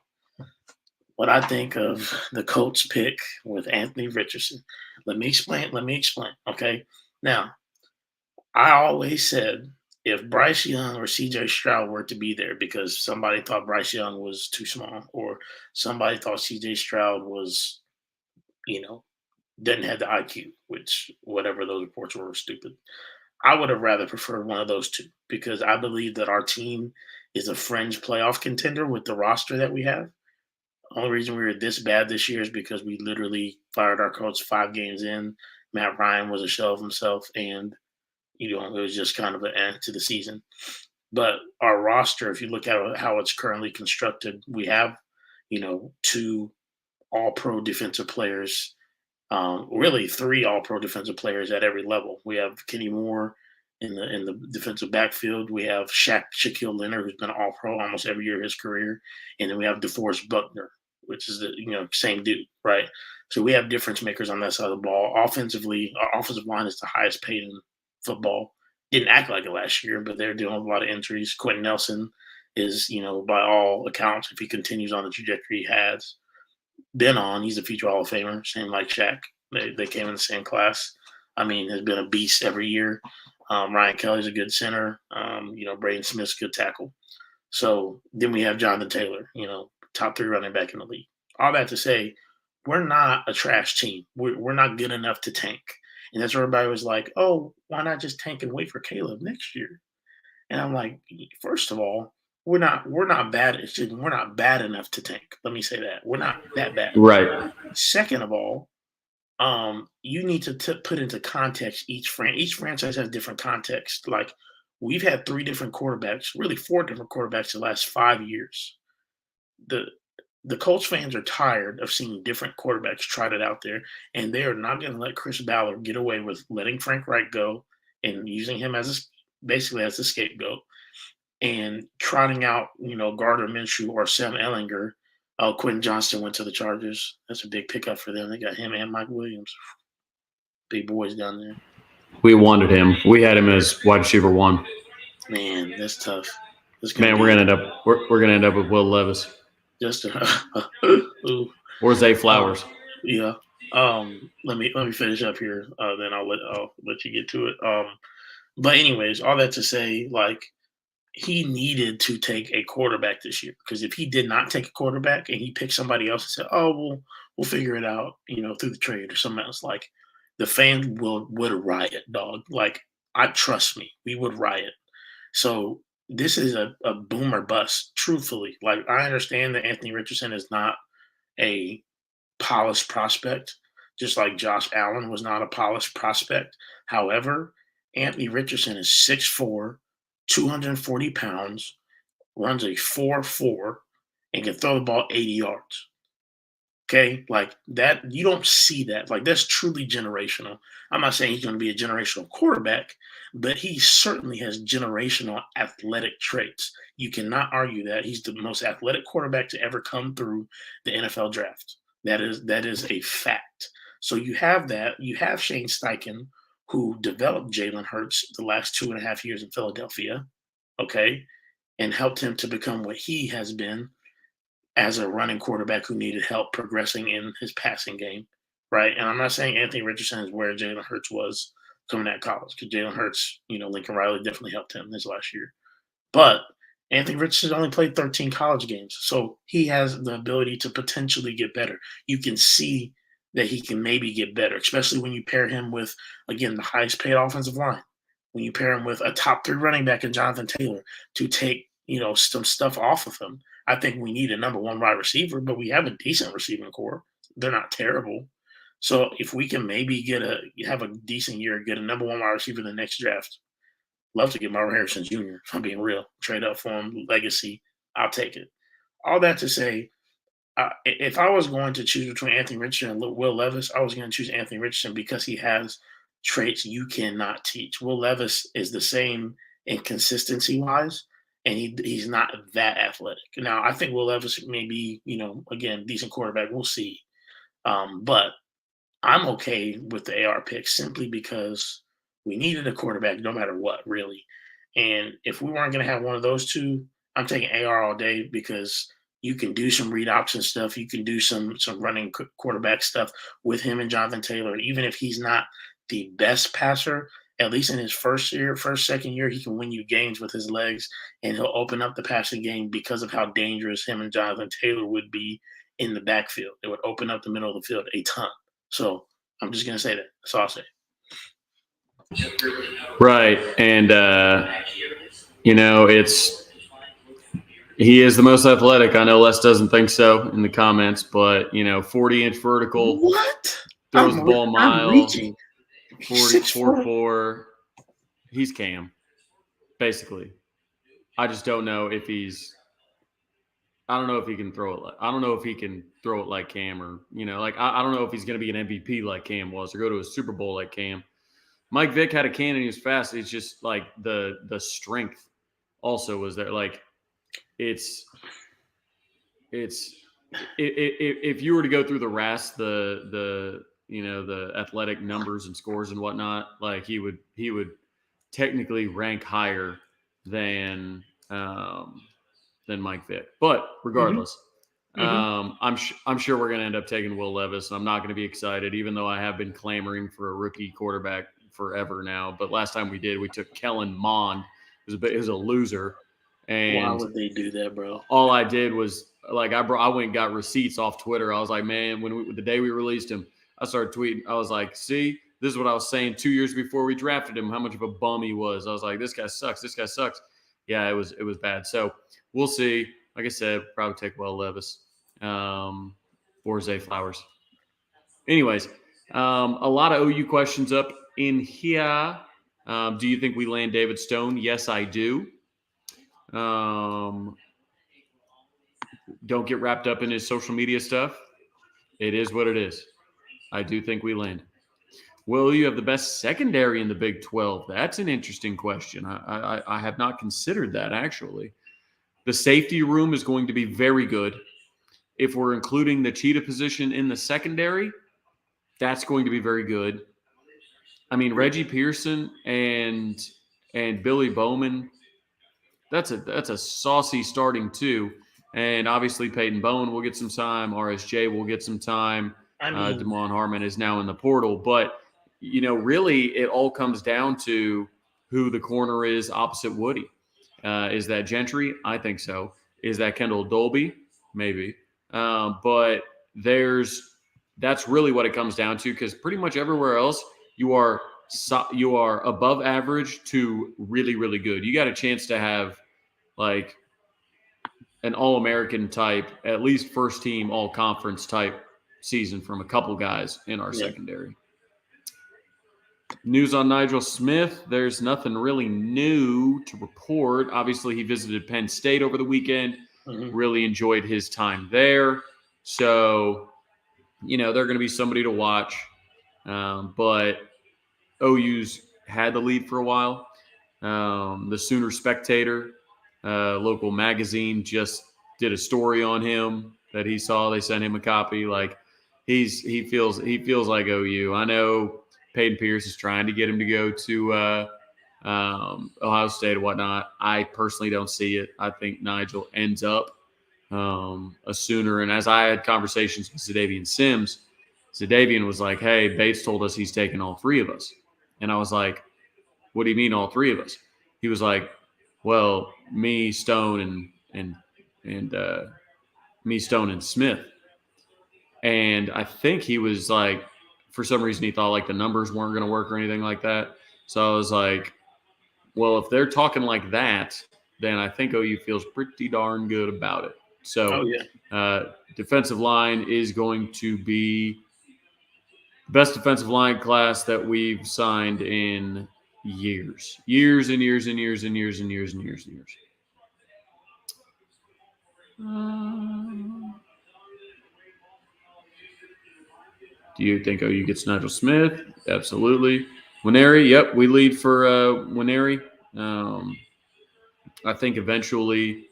what I think of the Colts pick with Anthony Richardson. Let me explain. Okay. Now, I always said if Bryce Young or CJ Stroud were to be there because somebody thought Bryce Young was too small or somebody thought CJ Stroud was, you know, didn't have the IQ, which whatever those reports were stupid. I would have rather preferred one of those two because I believe that our team is a fringe playoff contender with the roster that we have. Only reason we were this bad this year is because we literally fired our coach 5 games in. Matt Ryan was a shell of himself, and it was just kind of an end to the season. But our roster, if you look at how it's currently constructed, we have, two all-pro defensive players, really three all-pro defensive players at every level. We have Kenny Moore in the defensive backfield. We have Shaquille Leonard, who's been all-pro almost every year of his career, and then we have DeForest Buckner, which is the same dude, right? So we have difference makers on that side of the ball. Offensively, our offensive line is the highest paid in football. Didn't act like it last year, but they're dealing with a lot of injuries. Quentin Nelson is, by all accounts, if he continues on the trajectory he has been on, he's a future Hall of Famer, same like Shaq. They came in the same class. I mean, has been a beast every year. Ryan Kelly's a good center. Braden Smith's a good tackle. So then we have Jonathan Taylor, top 3 running back in the league. All that to say, we're not a trash team. We're not good enough to tank. And that's where everybody was like, oh, why not just tank and wait for Caleb next year? And I'm like, first of all, we're not bad. We're not bad enough to tank. Let me say that. We're not that bad. Right. Second of all, you need to put into context each franchise has different context. Like we've had 3 different quarterbacks, really 4 different quarterbacks the last 5 years. The Colts fans are tired of seeing different quarterbacks trotted out there, and they are not going to let Chris Ballard get away with letting Frank Reich go and using him basically as a scapegoat and trotting out, Gardner Minshew or Sam Ehlinger. Quentin Johnston went to the Chargers. That's a big pickup for them. They got him and Mike Williams. Big boys down there. We wanted him. We had him as wide receiver 1. Man, that's tough. We're gonna end up with Will Levis. Just or Zay Flowers. Yeah. Let me finish up here. Then I'll let you get to it. But anyways, all that to say, like he needed to take a quarterback this year because if he did not take a quarterback and he picked somebody else and said, "Oh, we'll figure it out," through the trade or something else, like the fans would riot, dog. Like trust me, we would riot. So this is a boom or bust, truthfully. Like I understand that Anthony Richardson is not a polished prospect, just like Josh Allen was not a polished prospect. However, Anthony Richardson is 6'4", 240 pounds, runs a 4.4, and can throw the ball 80 yards. Okay, like that, you don't see that. Like that's truly generational. I'm not saying he's going to be a generational quarterback, but he certainly has generational athletic traits. You cannot argue that he's the most athletic quarterback to ever come through the NFL draft. That is a fact. So you have that. You have Shane Steichen, who developed Jalen Hurts the last 2.5 years in Philadelphia, okay, and helped him to become what he has been as a running quarterback who needed help progressing in his passing game, right? And I'm not saying Anthony Richardson is where Jalen Hurts was coming out of college because Jalen Hurts, Lincoln Riley definitely helped him this last year. But Anthony Richardson only played 13 college games, so he has the ability to potentially get better. You can see that he can maybe get better, especially when you pair him with, again, the highest paid offensive line. When you pair him with a top 3 running back in Jonathan Taylor to take, some stuff off of him. I think we need a number 1 wide receiver, but we have a decent receiving core. They're not terrible. So if we can maybe have a decent year, get a number 1 wide receiver in the next draft, love to get Marvin Harrison Jr., if I'm being real. Trade up for him, legacy, I'll take it. All that to say, if I was going to choose between Anthony Richardson and Will Levis, I was going to choose Anthony Richardson because he has traits you cannot teach. Will Levis is the same in consistency-wise, and he's not that athletic. Now, I think Will Levis may be, again, decent quarterback. We'll see. But I'm okay with the AR pick simply because we needed a quarterback no matter what, really. And if we weren't going to have one of those two, I'm taking AR all day because you can do some read option stuff. You can do some running quarterback stuff with him and Jonathan Taylor. And even if he's not the best passer, at least in his second year, he can win you games with his legs, and he'll open up the passing game because of how dangerous him and Jonathan Taylor would be in the backfield. It would open up the middle of the field a ton. So I'm just gonna say that. That's all I'll say. Right, and he is the most athletic. I know Les doesn't think so in the comments, but 40-inch vertical. What? Throws the ball a mile. I'm reaching. 4.4. He's Cam, basically. I just don't know if I don't know if he can throw it. I don't know if he can throw it like Cam, or I don't know if he's going to be an MVP like Cam was, or go to a Super Bowl like Cam. Mike Vick had a cannon. He was fast. It's just like the strength also was there. Like if you were to go through the RAS, the athletic numbers and scores and whatnot, like he would technically rank higher than Mike Vick. But regardless, I'm sure we're going to end up taking Will Levis, and I'm not going to be excited, even though I have been clamoring for a rookie quarterback forever now. But last time we took Kellen Mond. It was a loser. And why would they do that, bro? All I did was I went and got receipts off Twitter. I was like, man, the day we released him, I started tweeting. I was like, see, this is what I was saying 2 years before we drafted him, how much of a bum he was. I was like, this guy sucks. This guy sucks. Yeah, it was bad. So we'll see. Like I said, probably take Will Levis or Zay Flowers. Anyways, a lot of OU questions up in here. Do you think we land David Stone? Yes, I do. Don't get wrapped up in his social media stuff. It is what it is. I do think we land. Will you have the best secondary in the Big 12? That's an interesting question. I have not considered that, actually. The safety room is going to be very good. If we're including the cheetah position in the secondary, that's going to be very good. I mean, Reggie Pearson and Billy Bowman, that's a saucy starting two. And obviously Peyton Bowen will get some time. RSJ will get some time. Damon Harmon is now in the portal. But, really it all comes down to who the corner is opposite Woody. Is that Gentry? I think so. Is that Kendall Dolby? Maybe. But that's really what it comes down to, because pretty much everywhere else you are above average to really, really good. You got a chance to have like an All-American type, at least first team All-Conference type season from a couple guys in our secondary. News on Nigel Smith. There's nothing really new to report. Obviously, he visited Penn State over the weekend. Really enjoyed his time there. So, they're going to be somebody to watch. But OU's had the lead for a while. The Sooner Spectator, local magazine, just did a story on him that he saw. They sent him a copy. Like he feels like OU. I know Peyton Pierce is trying to get him to go to Ohio State and whatnot. I personally don't see it. I think Nigel ends up a Sooner. And as I had conversations with Zadavian Sims, Zadavian was like, hey, Bates told us he's taking all three of us. And I was like, what do you mean all three of us? He was like, well, me, Stone, and Smith. And I think he was like, for some reason, he thought like the numbers weren't going to work or anything like that. So I was like, well, if they're talking like that, then I think OU feels pretty darn good about it. So defensive line is going to be the best defensive line class that we've signed in years. Years and years and years and years and years and years and years. Do you think OU gets Nigel Smith? Absolutely. Nwaneri, yep, we lead for Nwaneri. I think eventually,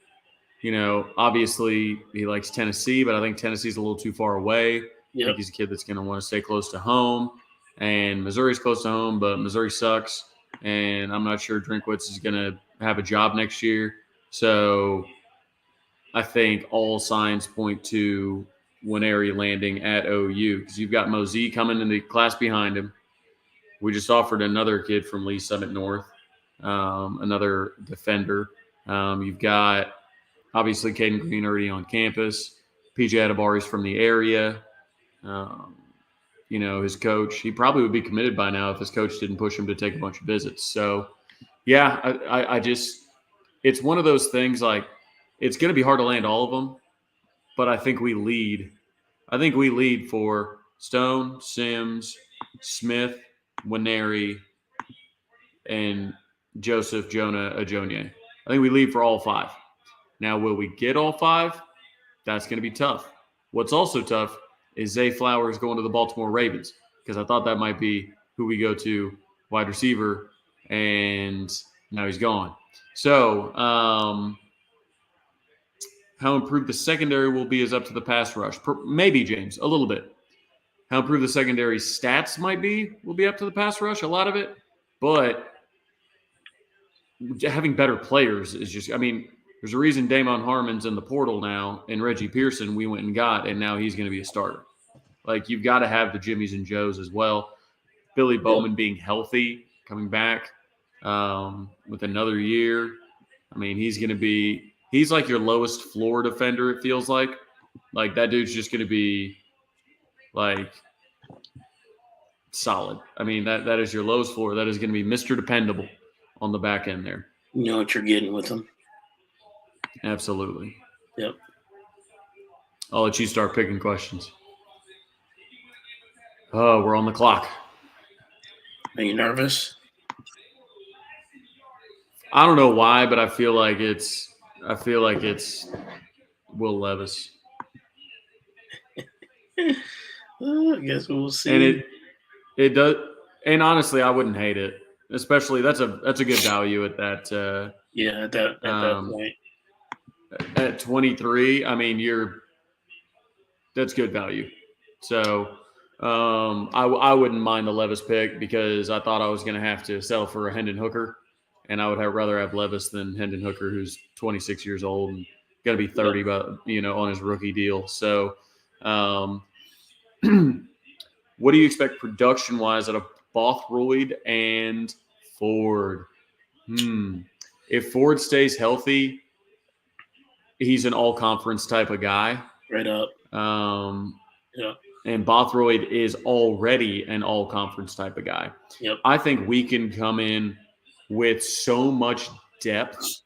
obviously he likes Tennessee, but I think Tennessee's a little too far away. Yep. I think he's a kid that's going to want to stay close to home. And Missouri's close to home, but Missouri sucks. And I'm not sure Drinkwitz is going to have a job next year. So I think all signs point to Nwaneri landing at OU, because you've got Mosey coming in the class behind him. We just offered another kid from Lee Summit North, another defender. You've got obviously Caden Green already on campus. PJ Adabari's from the area. His coach, he probably would be committed by now if his coach didn't push him to take a bunch of visits. So, yeah, I just – it's one of those things like it's going to be hard to land all of them, but I think we lead. I think we lead for Stone, Sims, Smith, Winery, and Joseph Jonah Ajonye. I think we lead for all 5. Now, will we get all 5? That's going to be tough. What's also tough is Zay Flowers going to the Baltimore Ravens, because I thought that might be who we go to wide receiver, and now he's gone. So how improved the secondary will be is up to the pass rush. Maybe, James, a little bit. How improved the secondary stats might be will be up to the pass rush, a lot of it. But having better players is just – I mean, there's a reason Damon Harmon's in the portal now, and Reggie Pearson we went and got, and now he's going to be a starter. Like, you've got to have the Jimmies and Joes as well. Billy Bowman being healthy, coming back with another year. I mean, he's like your lowest floor defender, it feels like. Like, that dude's just going to be, like, solid. I mean, that is your lowest floor. That is going to be Mr. Dependable on the back end there. You know what you're getting with him. Absolutely. Yep. I'll let you start picking questions. Oh, we're on the clock. Are you nervous? I don't know why, but I feel like it's Will Levis. I guess we'll see. And it does. And honestly, I wouldn't hate it. Especially that's a good value at that. At that point. At 23, I mean, that's good value. So I wouldn't mind the Levis pick, because I thought I was going to have to settle for a Hendon Hooker, and I would rather have Levis than Hendon Hooker, who's 26 years old and going to be 30, but on his rookie deal. So, what do you expect production wise out of Bothroyd and Ford? If Ford stays healthy, he's an all-conference type of guy. Right up. Yeah. And Bothroyd is already an all-conference type of guy. Yep. I think we can come in with so much depth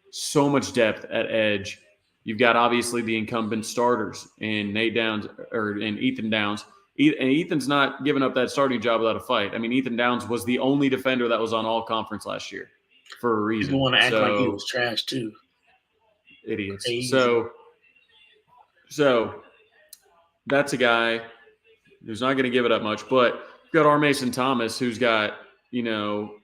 at edge. You've got obviously the incumbent starters in Ethan Downs. And Ethan's not giving up that starting job without a fight. I mean, Ethan Downs was the only defender that was on all-conference last year for a reason. People want to act like he was trash too. Idiots. Crazy. So that's a guy who's not going to give it up much. But you've got R. Mason Thomas, who's got,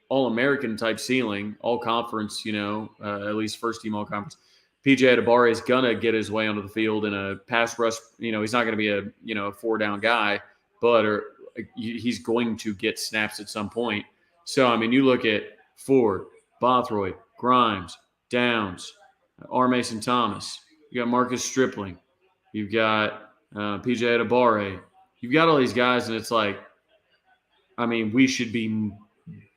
all-American type ceiling, all-conference, at least first-team all-conference. PJ Adabari is going to get his way onto the field in a pass rush. He's not going to be a four-down guy, but he's going to get snaps at some point. So, I mean, you look at Ford, Bothroyd, Grimes, Downs, R. Mason Thomas. You got Marcus Stripling. You've got PJ Adabari. You've got all these guys, and it's like, I mean, we should be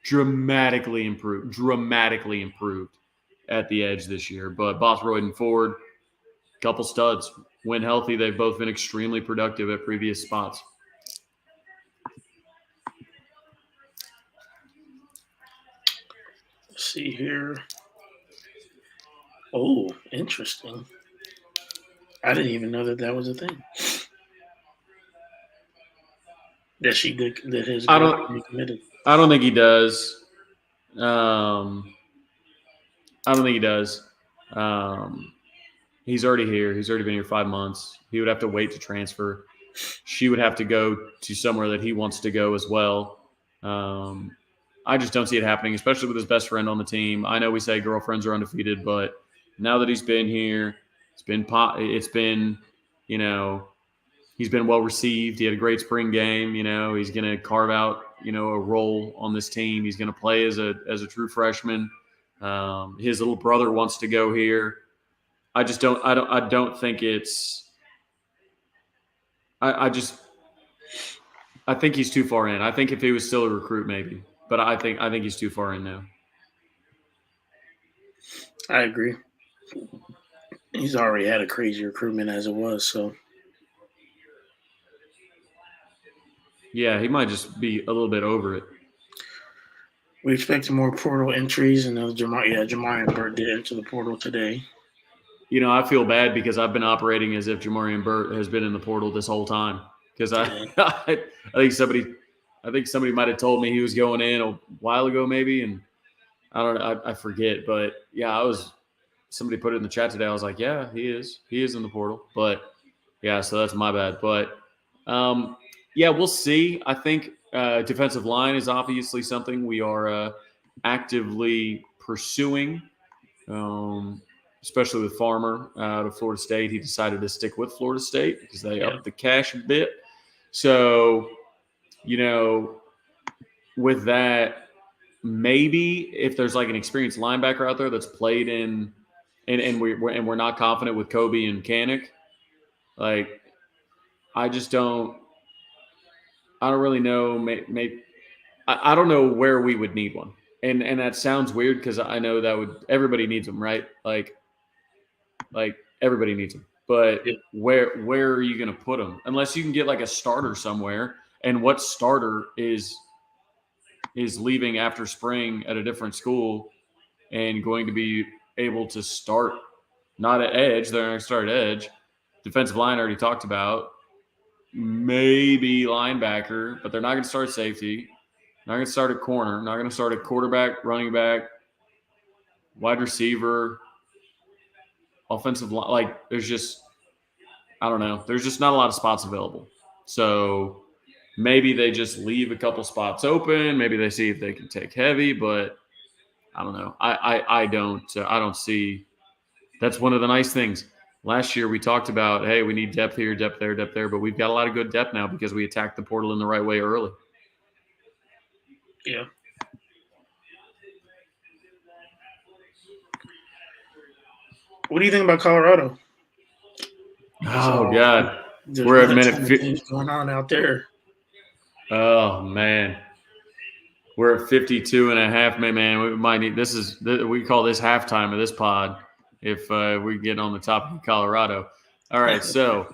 dramatically improved at the edge this year. But Bothroyd and Ford, couple studs. When healthy, they've both been extremely productive at previous spots. Let's see here. Oh, interesting. I didn't even know that was a thing. That his committed. I don't think he does. I don't think he does. He's already here. He's already been here 5 months. He would have to wait to transfer. She would have to go to somewhere that he wants to go as well. I just don't see it happening, especially with his best friend on the team. I know we say girlfriends are undefeated, but now that he's been here, he's been well received. He had a great spring game. He's going to carve out, a role on this team. He's going to play as a true freshman. His little brother wants to go here. I don't think it's. I think he's too far in. I think if he was still a recruit, maybe, but I think he's too far in now. I agree. He's already had a crazy recruitment as it was, so Yeah, he might just be a little bit over it. we expect more portal entries, and Jamarian Burt did enter the portal today. You know, I feel bad because I've been operating as if Jamarian Burt has been in the portal this whole time. Because I think somebody might have told me he was going in a while ago, maybe, and I don't know, I forget. But yeah, somebody put it in the chat today. I was like, yeah, he is in the portal. But yeah, so that's my bad. But yeah, we'll see. I think defensive line is obviously something we are actively pursuing. Especially with Farmer out of Florida State. He decided to stick with Florida State because they upped the cash a bit. So, you know, with that, maybe if there's like an experienced linebacker out there that's played in, and we're not confident with Kobe and Kanik, like I don't really know. Maybe I don't know where we would need one, and that sounds weird because I know that everybody needs them, right? Like everybody needs them, but where are you going to put them? Unless you can get like a starter somewhere, and what starter is leaving after spring at a different school and going to be able to start not at edge. They're going to start at edge. Defensive line already talked about. Maybe linebacker, but they're not going to start safety. Not going to start at corner. Not going to start at quarterback, running back, wide receiver. Offensive line, like there's just, I don't know. There's just not a lot of spots available. So maybe they just leave a couple spots open. Maybe they see if they can take heavy, but I don't know. I don't see. That's one of the nice things. Last year we talked about, hey, we need depth here, depth there, depth there, but we've got a lot of good depth now because we attacked the portal in the right way early. Yeah. What do you think about Colorado? Oh, God. We're at minute 50. Going on out there. Oh, man. We're at 52 and a half, man. We might need we call this halftime of this pod if we get on the topic of Colorado. All right, so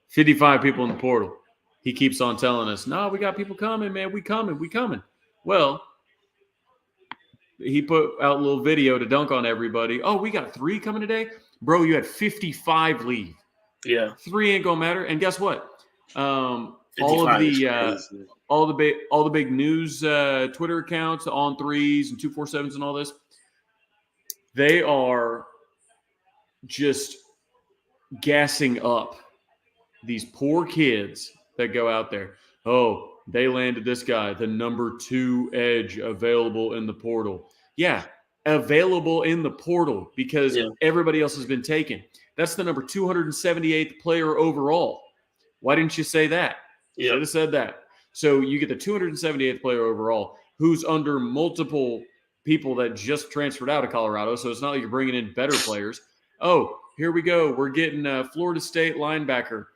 55 people in the portal. He keeps on telling us, no, we got people coming, man. We coming. Well, he put out a little video to dunk on everybody. Oh, we got 3 coming today? Bro, you had 55 leave. Yeah. 3 ain't going to matter. And guess what? All the big news Twitter accounts, On Threes and 247s and all this, they are just gassing up these poor kids that go out there. Oh, they landed this guy, the number 2 edge available in the portal. Yeah, available in the portal because everybody else has been taken. That's the number 278th player overall. Why didn't you say that? Yeah. Should have said that. So you get the 278th player overall who's under multiple people that just transferred out of Colorado. So it's not like you're bringing in better players. Oh, here we go. We're getting a Florida State linebacker.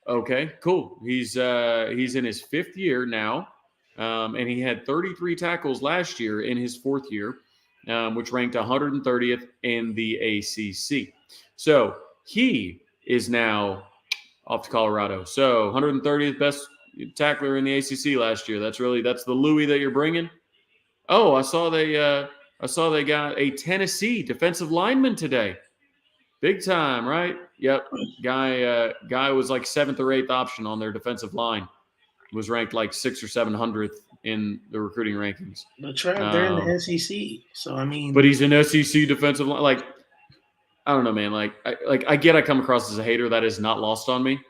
Okay, cool. He's in his 5th year now, and he had 33 tackles last year in his 4th year, which ranked 130th in the ACC. So he is now off to Colorado. So 130th best tackler in the ACC last year. That's the Louis that you're bringing. Oh, I saw they got a Tennessee defensive lineman today. Big time, right? Yep. Guy was like 7th or 8th option on their defensive line. Was ranked like 600th or 700th in the recruiting rankings. But they're in the SEC, so I mean. But he's an SEC defensive line. Like, I don't know, man. I get I come across as a hater. That is not lost on me.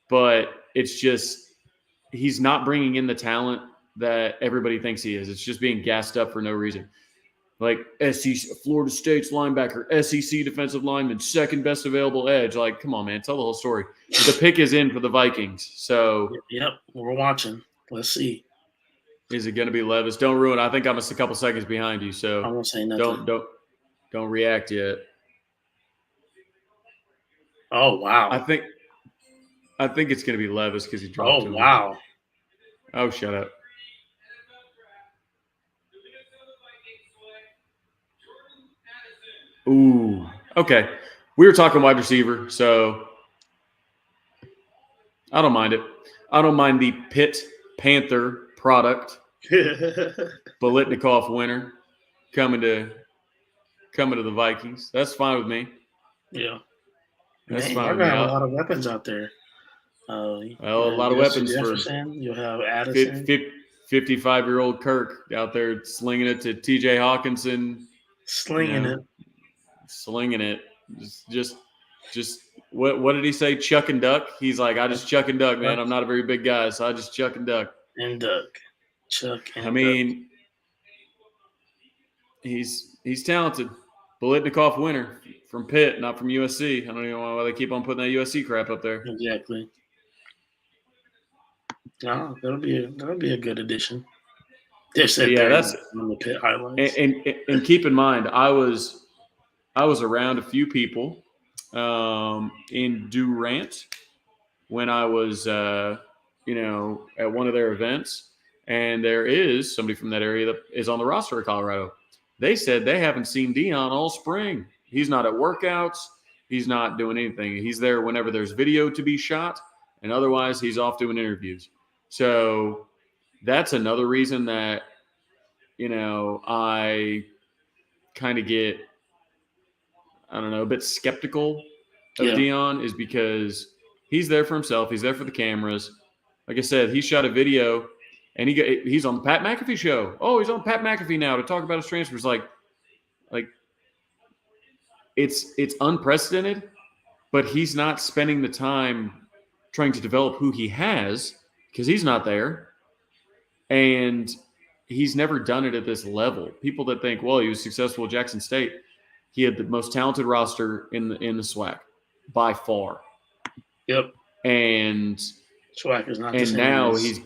But it's just he's not bringing in the talent that everybody thinks he is. It's just being gassed up for no reason. Like SEC, Florida State's linebacker, SEC defensive lineman, 2nd best available edge. Like, come on, man, tell the whole story. The pick is in for the Vikings. So, yep, we're watching. Let's see. Is it going to be Levis? Don't ruin. I think I'm just a couple seconds behind you, so I won't say nothing. Don't react yet. Oh wow! I think it's going to be Levis because he dropped. Oh wow! Oh, shut up. Ooh. Okay. We were talking wide receiver, so I don't mind it. I don't mind the Pitt Panther product, Bolitnikov winner, coming to the Vikings. That's fine with me. Yeah. That's Man, fine y'all with me. gonna have a lot of weapons out there. Well, a You have lot of Justin weapons for Jefferson. You'll have Addison 55-year-old Kirk out there slinging it to T.J. Hawkinson. slinging it. Slinging it. Just what did he say? Chuck and duck. He's like, I just chuck and duck, man. I'm not a very big guy, so I just chuck and duck. And Duck, Chuck and I mean, he's talented. Bolitnikov winner from Pitt, not from USC. I don't even know why they keep on putting that USC crap up there. Duck. Exactly. No, that'll be a good addition. They said that's on the Pitt highlights. And keep in mind, I was around a few people in Durant when I was at one of their events, and there is somebody from that area that is on the roster of Colorado. They said they haven't seen Dion all spring. He's not at workouts. He's not doing anything. He's there whenever there's video to be shot, and otherwise he's off doing interviews. So that's another reason that I kind of get, I don't know, a bit skeptical of Dion, is because he's there for himself. He's there for the cameras. Like I said, he shot a video, and he's on the Pat McAfee show. Oh, he's on Pat McAfee now to talk about his transfers. Like it's unprecedented, but he's not spending the time trying to develop who he has because he's not there, and he's never done it at this level. People that think, well, he was successful at Jackson State. He had the most talented roster in the SWAC by far. Yep. And SWAC is not the and same now as... he's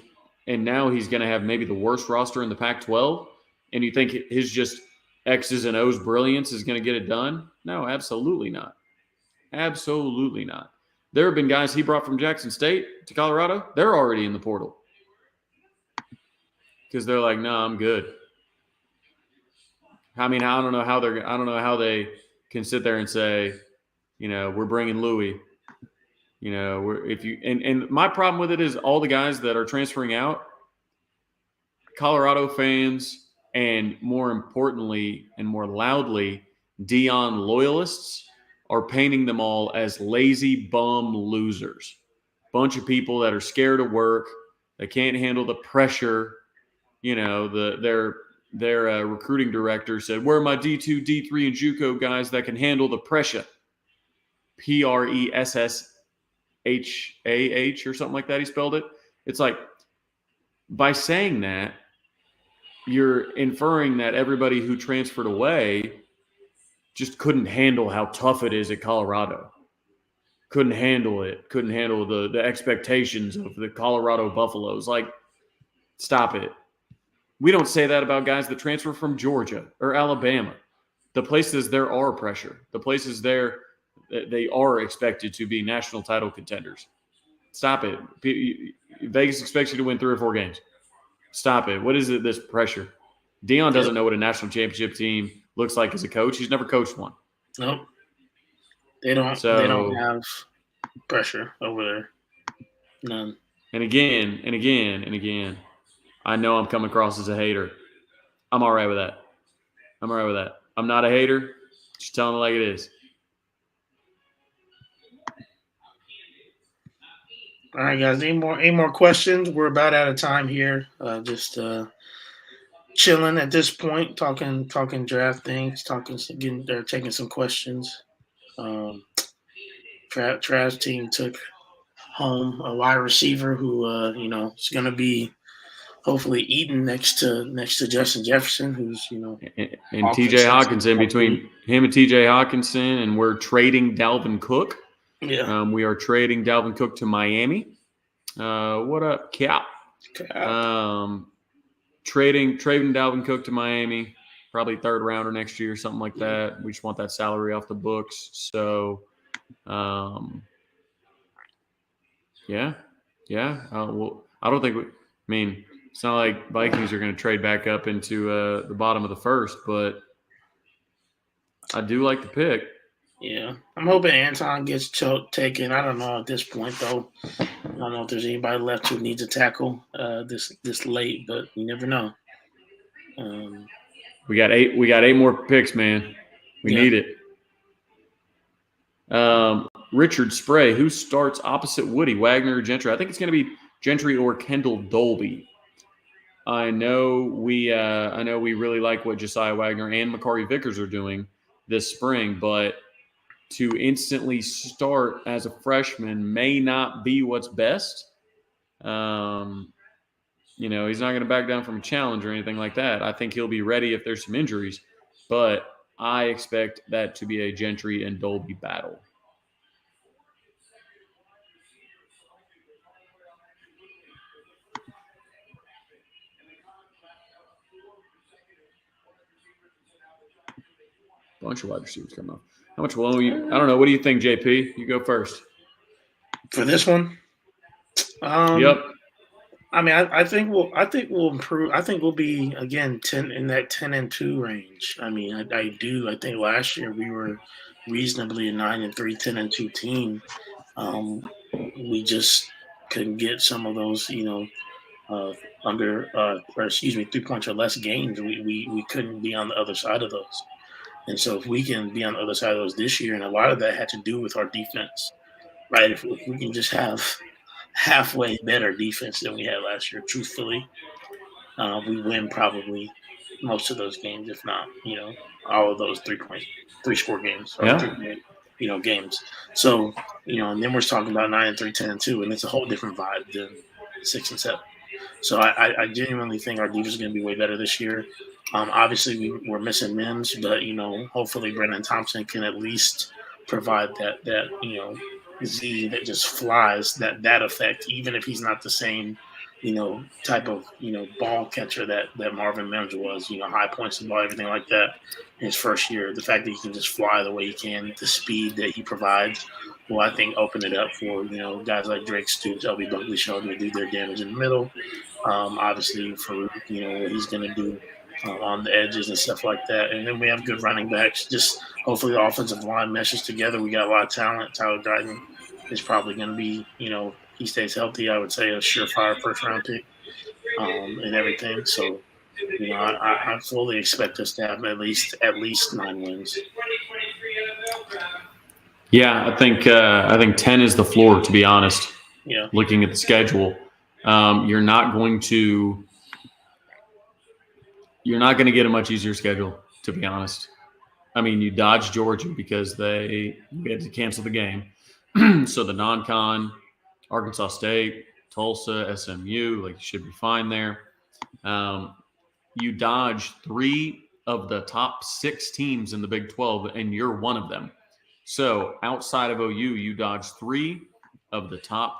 going to have maybe the worst roster in the Pac-12. And you think his just X's and O's brilliance is going to get it done? No, absolutely not. Absolutely not. There have been guys he brought from Jackson State to Colorado. They're already in the portal because they're like, no, I'm good. I mean, I don't know how they can sit there and say, we're bringing Louis. And my problem with it is all the guys that are transferring out, Colorado fans, and more importantly and more loudly, Dion loyalists are painting them all as lazy bum losers. Bunch of people that are scared of work, that can't handle the pressure. Their recruiting director said, where are my D2, D3, and JUCO guys that can handle the pressure? PRESSHAH or something like that. He spelled it. It's like, by saying that, you're inferring that everybody who transferred away just couldn't handle how tough it is at Colorado. Couldn't handle it. Couldn't handle the expectations of the Colorado Buffaloes. Like, stop it. We don't say that about guys that transfer from Georgia or Alabama. The places there are pressure. The places there, they are expected to be national title contenders. Stop it. Vegas expects you to win 3 or 4 games. Stop it. What is it, this pressure? Dion doesn't know what a national championship team looks like as a coach. He's never coached one. Nope. They don't have pressure over there. None. And again, I know I'm coming across as a hater. I'm all right with that. I'm not a hater. Just telling it like it is. All right, guys. Any more questions? We're about out of time here. Just chilling at this point, talking draft things, taking some questions. Trav's team took home a wide receiver who is going to be hopefully eaten next to Justin Jefferson, who's and T.J. Hawkinson. Between him and T.J. Hawkinson, and we're trading Dalvin Cook. Yeah, we are trading Dalvin Cook to Miami. What up, Cap? Trading Dalvin Cook to Miami, probably 3rd rounder next year, something like that. We just want that salary off the books. So, yeah. Well, I don't think mean, it's not like Vikings are going to trade back up into the bottom of the first, but I do like the pick. Yeah, I'm hoping Anton gets taken. I don't know at this point though. I don't know if there's anybody left who needs a tackle this late, but you never know. Um, We got eight. We got 8 more picks, man. We yeah, need it. Richard Spray, who starts opposite Woody, Wagner or Gentry? I think it's going to be Gentry or Kendall Dolby. I know we really like what Josiah Wagner and Makari Vickers are doing this spring, but to instantly start as a freshman may not be what's best. He's not going to back down from a challenge or anything like that. I think he'll be ready if there's some injuries, but I expect that to be a Gentry and Dolby battle. Bunch of wide receivers coming off. How much will you? I don't know. What do you think, JP? You go first. for this one. Yep. I mean, I think we'll improve. I think we'll be again 10 in that 10-2 range. I mean, I do. I think last year we were reasonably a 9-3, 10-2 team. We just couldn't get some of those, or excuse me, 3 points or less games. We couldn't be on the other side of those. And so if we can be on the other side of those this year, and a lot of that had to do with our defense, right? If we can just have halfway better defense than we had last year, truthfully, we win probably most of those games, if not, all of those 3-score games or Yeah. 3-point, games. So, and then we're talking about 9-3, 10-2, and it's a whole different vibe than 6-7. So I genuinely think our defense is going to be way better this year. Obviously, we're missing Mims, but hopefully Brennan Thompson can at least provide that Z that just flies that effect, even if he's not the same type of ball catcher that Marvin Mims was. High points of the ball, everything like that. In his first year, the fact that he can just fly the way he can, the speed that he provides, will I think open it up for guys like Drake Stoops, LB Buckley, Sheldon to do their damage in the middle. Obviously, for what he's going to do on the edges and stuff like that. And then we have good running backs. Just hopefully the offensive line meshes together. We got a lot of talent. Tyler Guyton is probably going to be, he stays healthy, I would say a surefire first-round pick and everything. So, I fully expect us to have at least 9 wins. Yeah, I think 10 is the floor, to be honest. Yeah. Looking at the schedule, you're not going to get a much easier schedule, to be honest. I mean, you dodged Georgia because we had to cancel the game. So the non-con, Arkansas State, Tulsa, SMU, you should be fine there. You dodged 3 of the top 6 teams in the Big 12, and you're one of them. So outside of OU, you dodged 3 of the top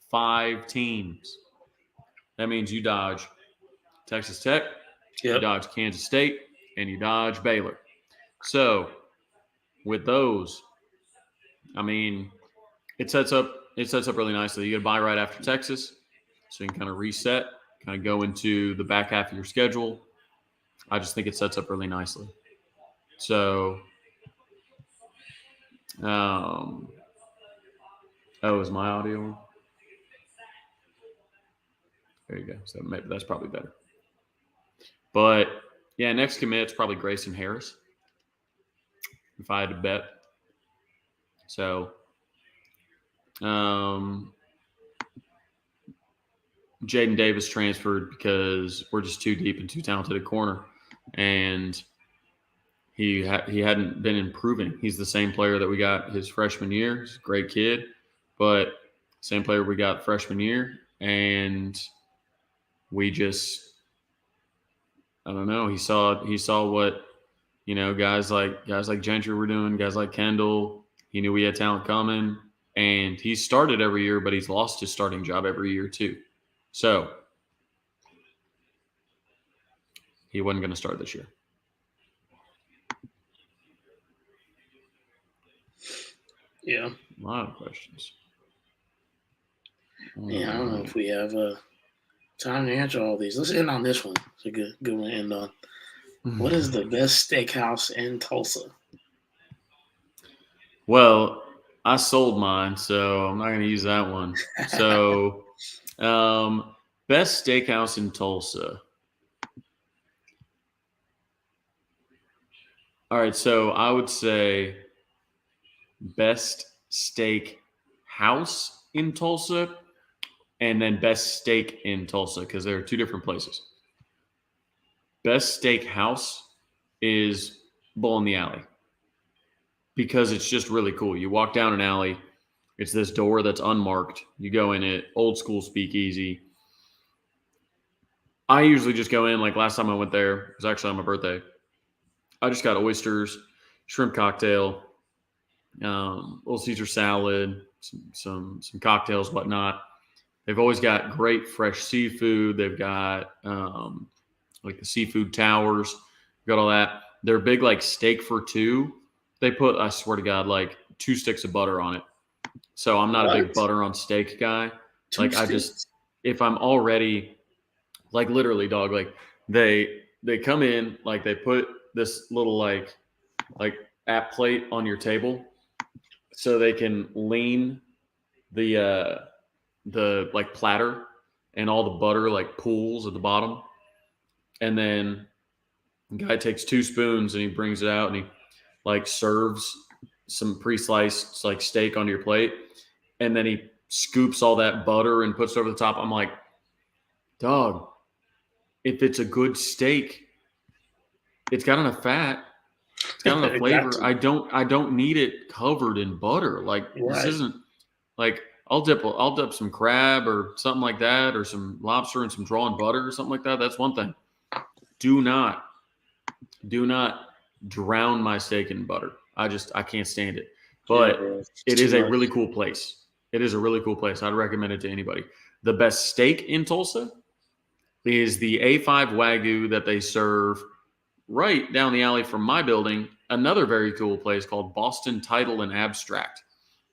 5 teams. That means you dodge Texas Tech, you dodge Kansas State, and you dodge Baylor. So with those, I mean, it sets up really nicely. You get a bye right after Texas, so you can kind of reset, kind of go into the back half of your schedule. I just think it sets up really nicely. So, is my audio on? There you go. So maybe that's probably better. But yeah, next commit's probably Grayson Harris, if I had to bet. So, Jaden Davis transferred because we're just too deep and too talented at corner, and he hadn't been improving. He's the same player that we got his freshman year. He's a great kid, but same player we got freshman year, and we just, I don't know. He saw what guys like Gentry were doing, guys like Kendall. He knew we had talent coming, and he started every year, but he's lost his starting job every year too. So he wasn't going to start this year. Yeah. A lot of questions. Yeah, I don't know if we have Time to answer all these. Let's end on this one. It's a good one to end on. What is the best steakhouse in Tulsa? Well, I sold mine, so I'm not going to use that one. So, best steakhouse in Tulsa. All right, so I would say best steak house in Tulsa and then best steak in Tulsa because there are two different places. Best steak house is Bull in the Alley because it's just really cool. You walk down an alley, it's this door that's unmarked. You go in it, old school speakeasy. I usually just go in, like last time I went there, it was actually on my birthday. I just got oysters, shrimp cocktail, little Caesar salad, some cocktails, whatnot. They've always got great fresh seafood. They've got like the seafood towers, got all that. They're big like steak for two. They put, I swear to God, like 2 sticks of butter on it. So I'm not a big butter on steak guy. Like I just, if I'm already, like literally, dog, like they come in, like they put this little like app plate on your table so they can lean the like platter and all the butter like pools at the bottom. And then the guy takes 2 spoons and he brings it out and he like serves some pre-sliced like steak onto your plate. And then he scoops all that butter and puts it over the top. I'm like, dog, if it's a good steak, it's got enough fat, it's got enough flavor. I don't need it covered in butter. Like This isn't like I'll dip some crab or something like that, or some lobster and some drawn butter or something like that. That's one thing. Do not drown my steak in butter. I can't stand it. But it is a really cool place. It is a really cool place. I'd recommend it to anybody. The best steak in Tulsa is the A5 Wagyu that they serve right down the alley from my building. Another very cool place called Boston Title and Abstract.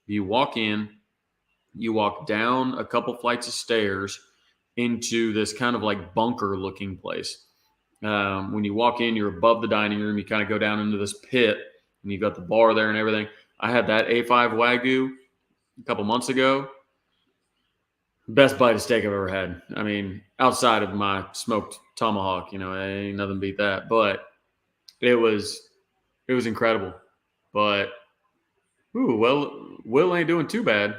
You walk in, you walk down a couple flights of stairs into this kind of like bunker looking place. When you walk in, you're above the dining room. You kind of go down into this pit and you've got the bar there and everything. I had that A5 Wagyu a couple months ago. Best bite of steak I've ever had. I mean, outside of my smoked tomahawk, ain't nothing beat that. But it was incredible. But Will ain't doing too bad.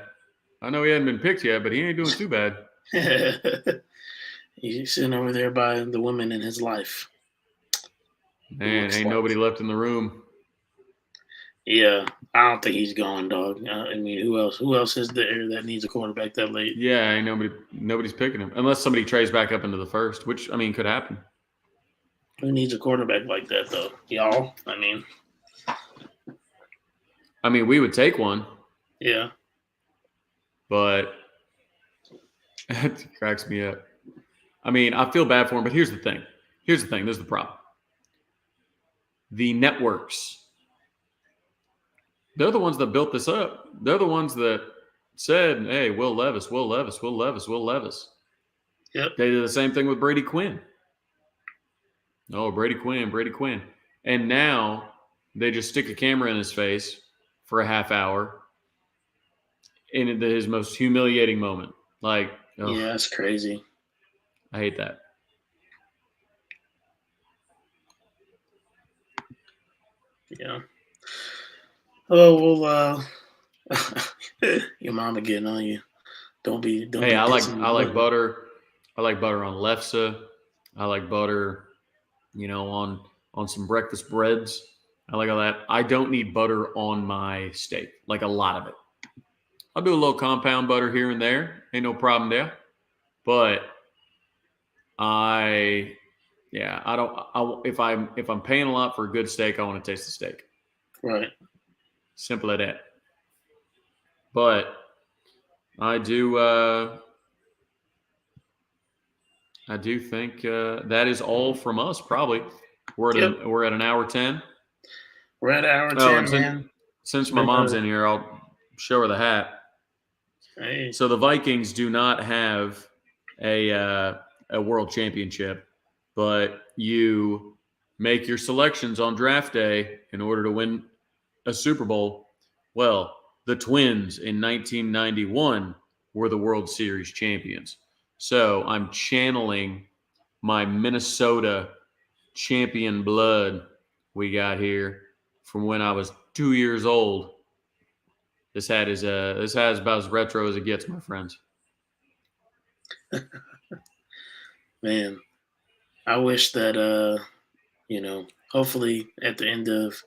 I know he hadn't been picked yet, but he ain't doing too bad. He's sitting over there by the women in his life. Man, ain't nobody left in the room. Yeah, I don't think he's going, dog. I mean, who else? Who else is there that needs a quarterback that late? Yeah, ain't nobody's picking him unless somebody trades back up into the first, which I mean could happen. Who needs a quarterback like that, though? Y'all? I mean, we would take one. Yeah, but it cracks me up. I mean, I feel bad for him, but here's the thing. This is the problem. The networks, they're the ones that built this up. They're the ones that said, hey, Will Levis. Yep. They did the same thing with Brady Quinn. Oh, Brady Quinn. And now they just stick a camera in his face for a half hour in his most humiliating moment. Like, yeah, that's crazy. I hate that. Yeah. Oh well, your mama getting on you. Don't be. Hey, I like butter. I like butter on lefse. I like butter, on some breakfast breads. I like all that. I don't need butter on my steak, like a lot of it. I'll do a little compound butter here and there. Ain't no problem there. But if I'm paying a lot for a good steak, I want to taste the steak. Right. Simple as that. But I do think that is all from us. Probably we're at an hour 10. We're at hour 10, man. Since my mom's in here, I'll show her the hat. Hey. So the Vikings do not have a a world championship, but you make your selections on draft day in order to win a Super Bowl. Well, the Twins in 1991 were the World Series champions. So I'm channeling my Minnesota champion blood we got here from when I was 2 years old. This hat is about as retro as it gets, my friends. Man, I wish that hopefully at the end of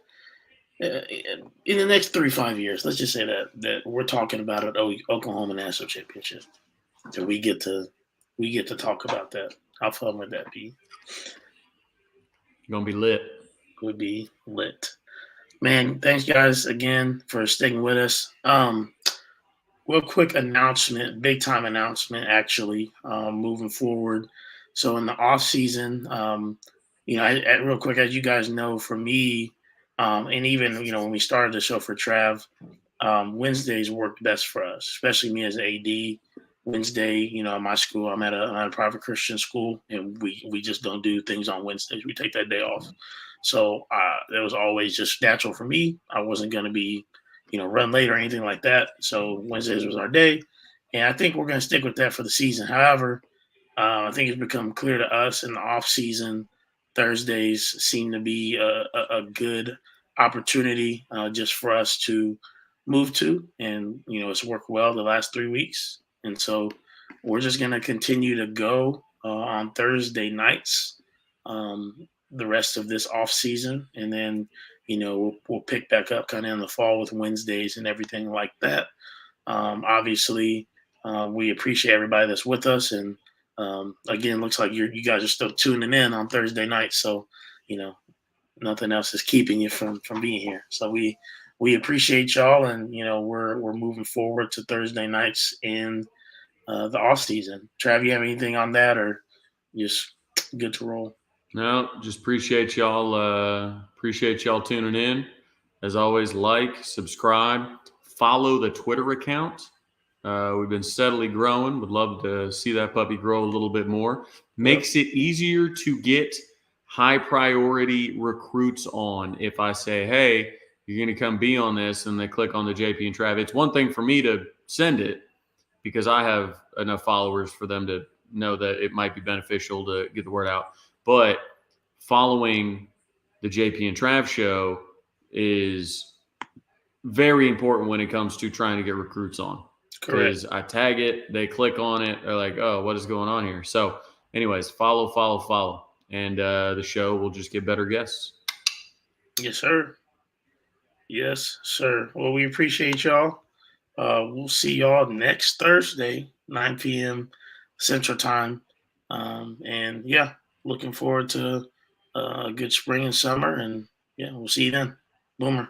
in the next 3-5 years, let's just say that we're talking about an Oklahoma National Championship, and we get to talk about that. How fun would that be? You're gonna be lit. Would be lit. Man, thanks guys again for sticking with us. Real quick announcement, big time announcement actually, moving forward. So in the off season, real quick, as you guys know, for me, and even when we started the show for Trav, Wednesdays worked best for us, especially me as an AD. Wednesday, at my school, I'm at a private Christian school, and we just don't do things on Wednesdays. We take that day off. So it was always just natural for me. I wasn't going to be, run late or anything like that. So Wednesdays was our day, and I think we're going to stick with that for the season. However, I think it's become clear to us in the off season, Thursdays seem to be a good opportunity just for us to move to, and it's worked well the last 3 weeks, and so we're just going to continue to go on Thursday nights the rest of this off season, and then we'll pick back up kind of in the fall with Wednesdays and everything like that. Obviously, we appreciate everybody that's with us, and again, looks like you guys are still tuning in on Thursday night, so nothing else is keeping you from being here. So we appreciate y'all, and we're moving forward to Thursday nights in the off season. Trav, you have anything on that, or just good to roll? No, just appreciate y'all. Appreciate y'all tuning in. As always, like, subscribe, follow the Twitter account. We've been steadily growing. Would love to see that puppy grow a little bit more. Makes it easier to get high priority recruits on. If I say, hey, you're going to come be on this, and they click on the JP and Trav. It's one thing for me to send it because I have enough followers for them to know that it might be beneficial to get the word out. But following the JP and Trav show is very important when it comes to trying to get recruits on. Because I tag it, they click on it, they're like, oh, what is going on here? So anyways, follow. And the show will just get better guests. Yes, sir. Yes, sir. Well, we appreciate y'all. We'll see y'all next Thursday, 9 p.m. Central Time. And yeah, looking forward to a good spring and summer. And yeah, we'll see you then. Boomer.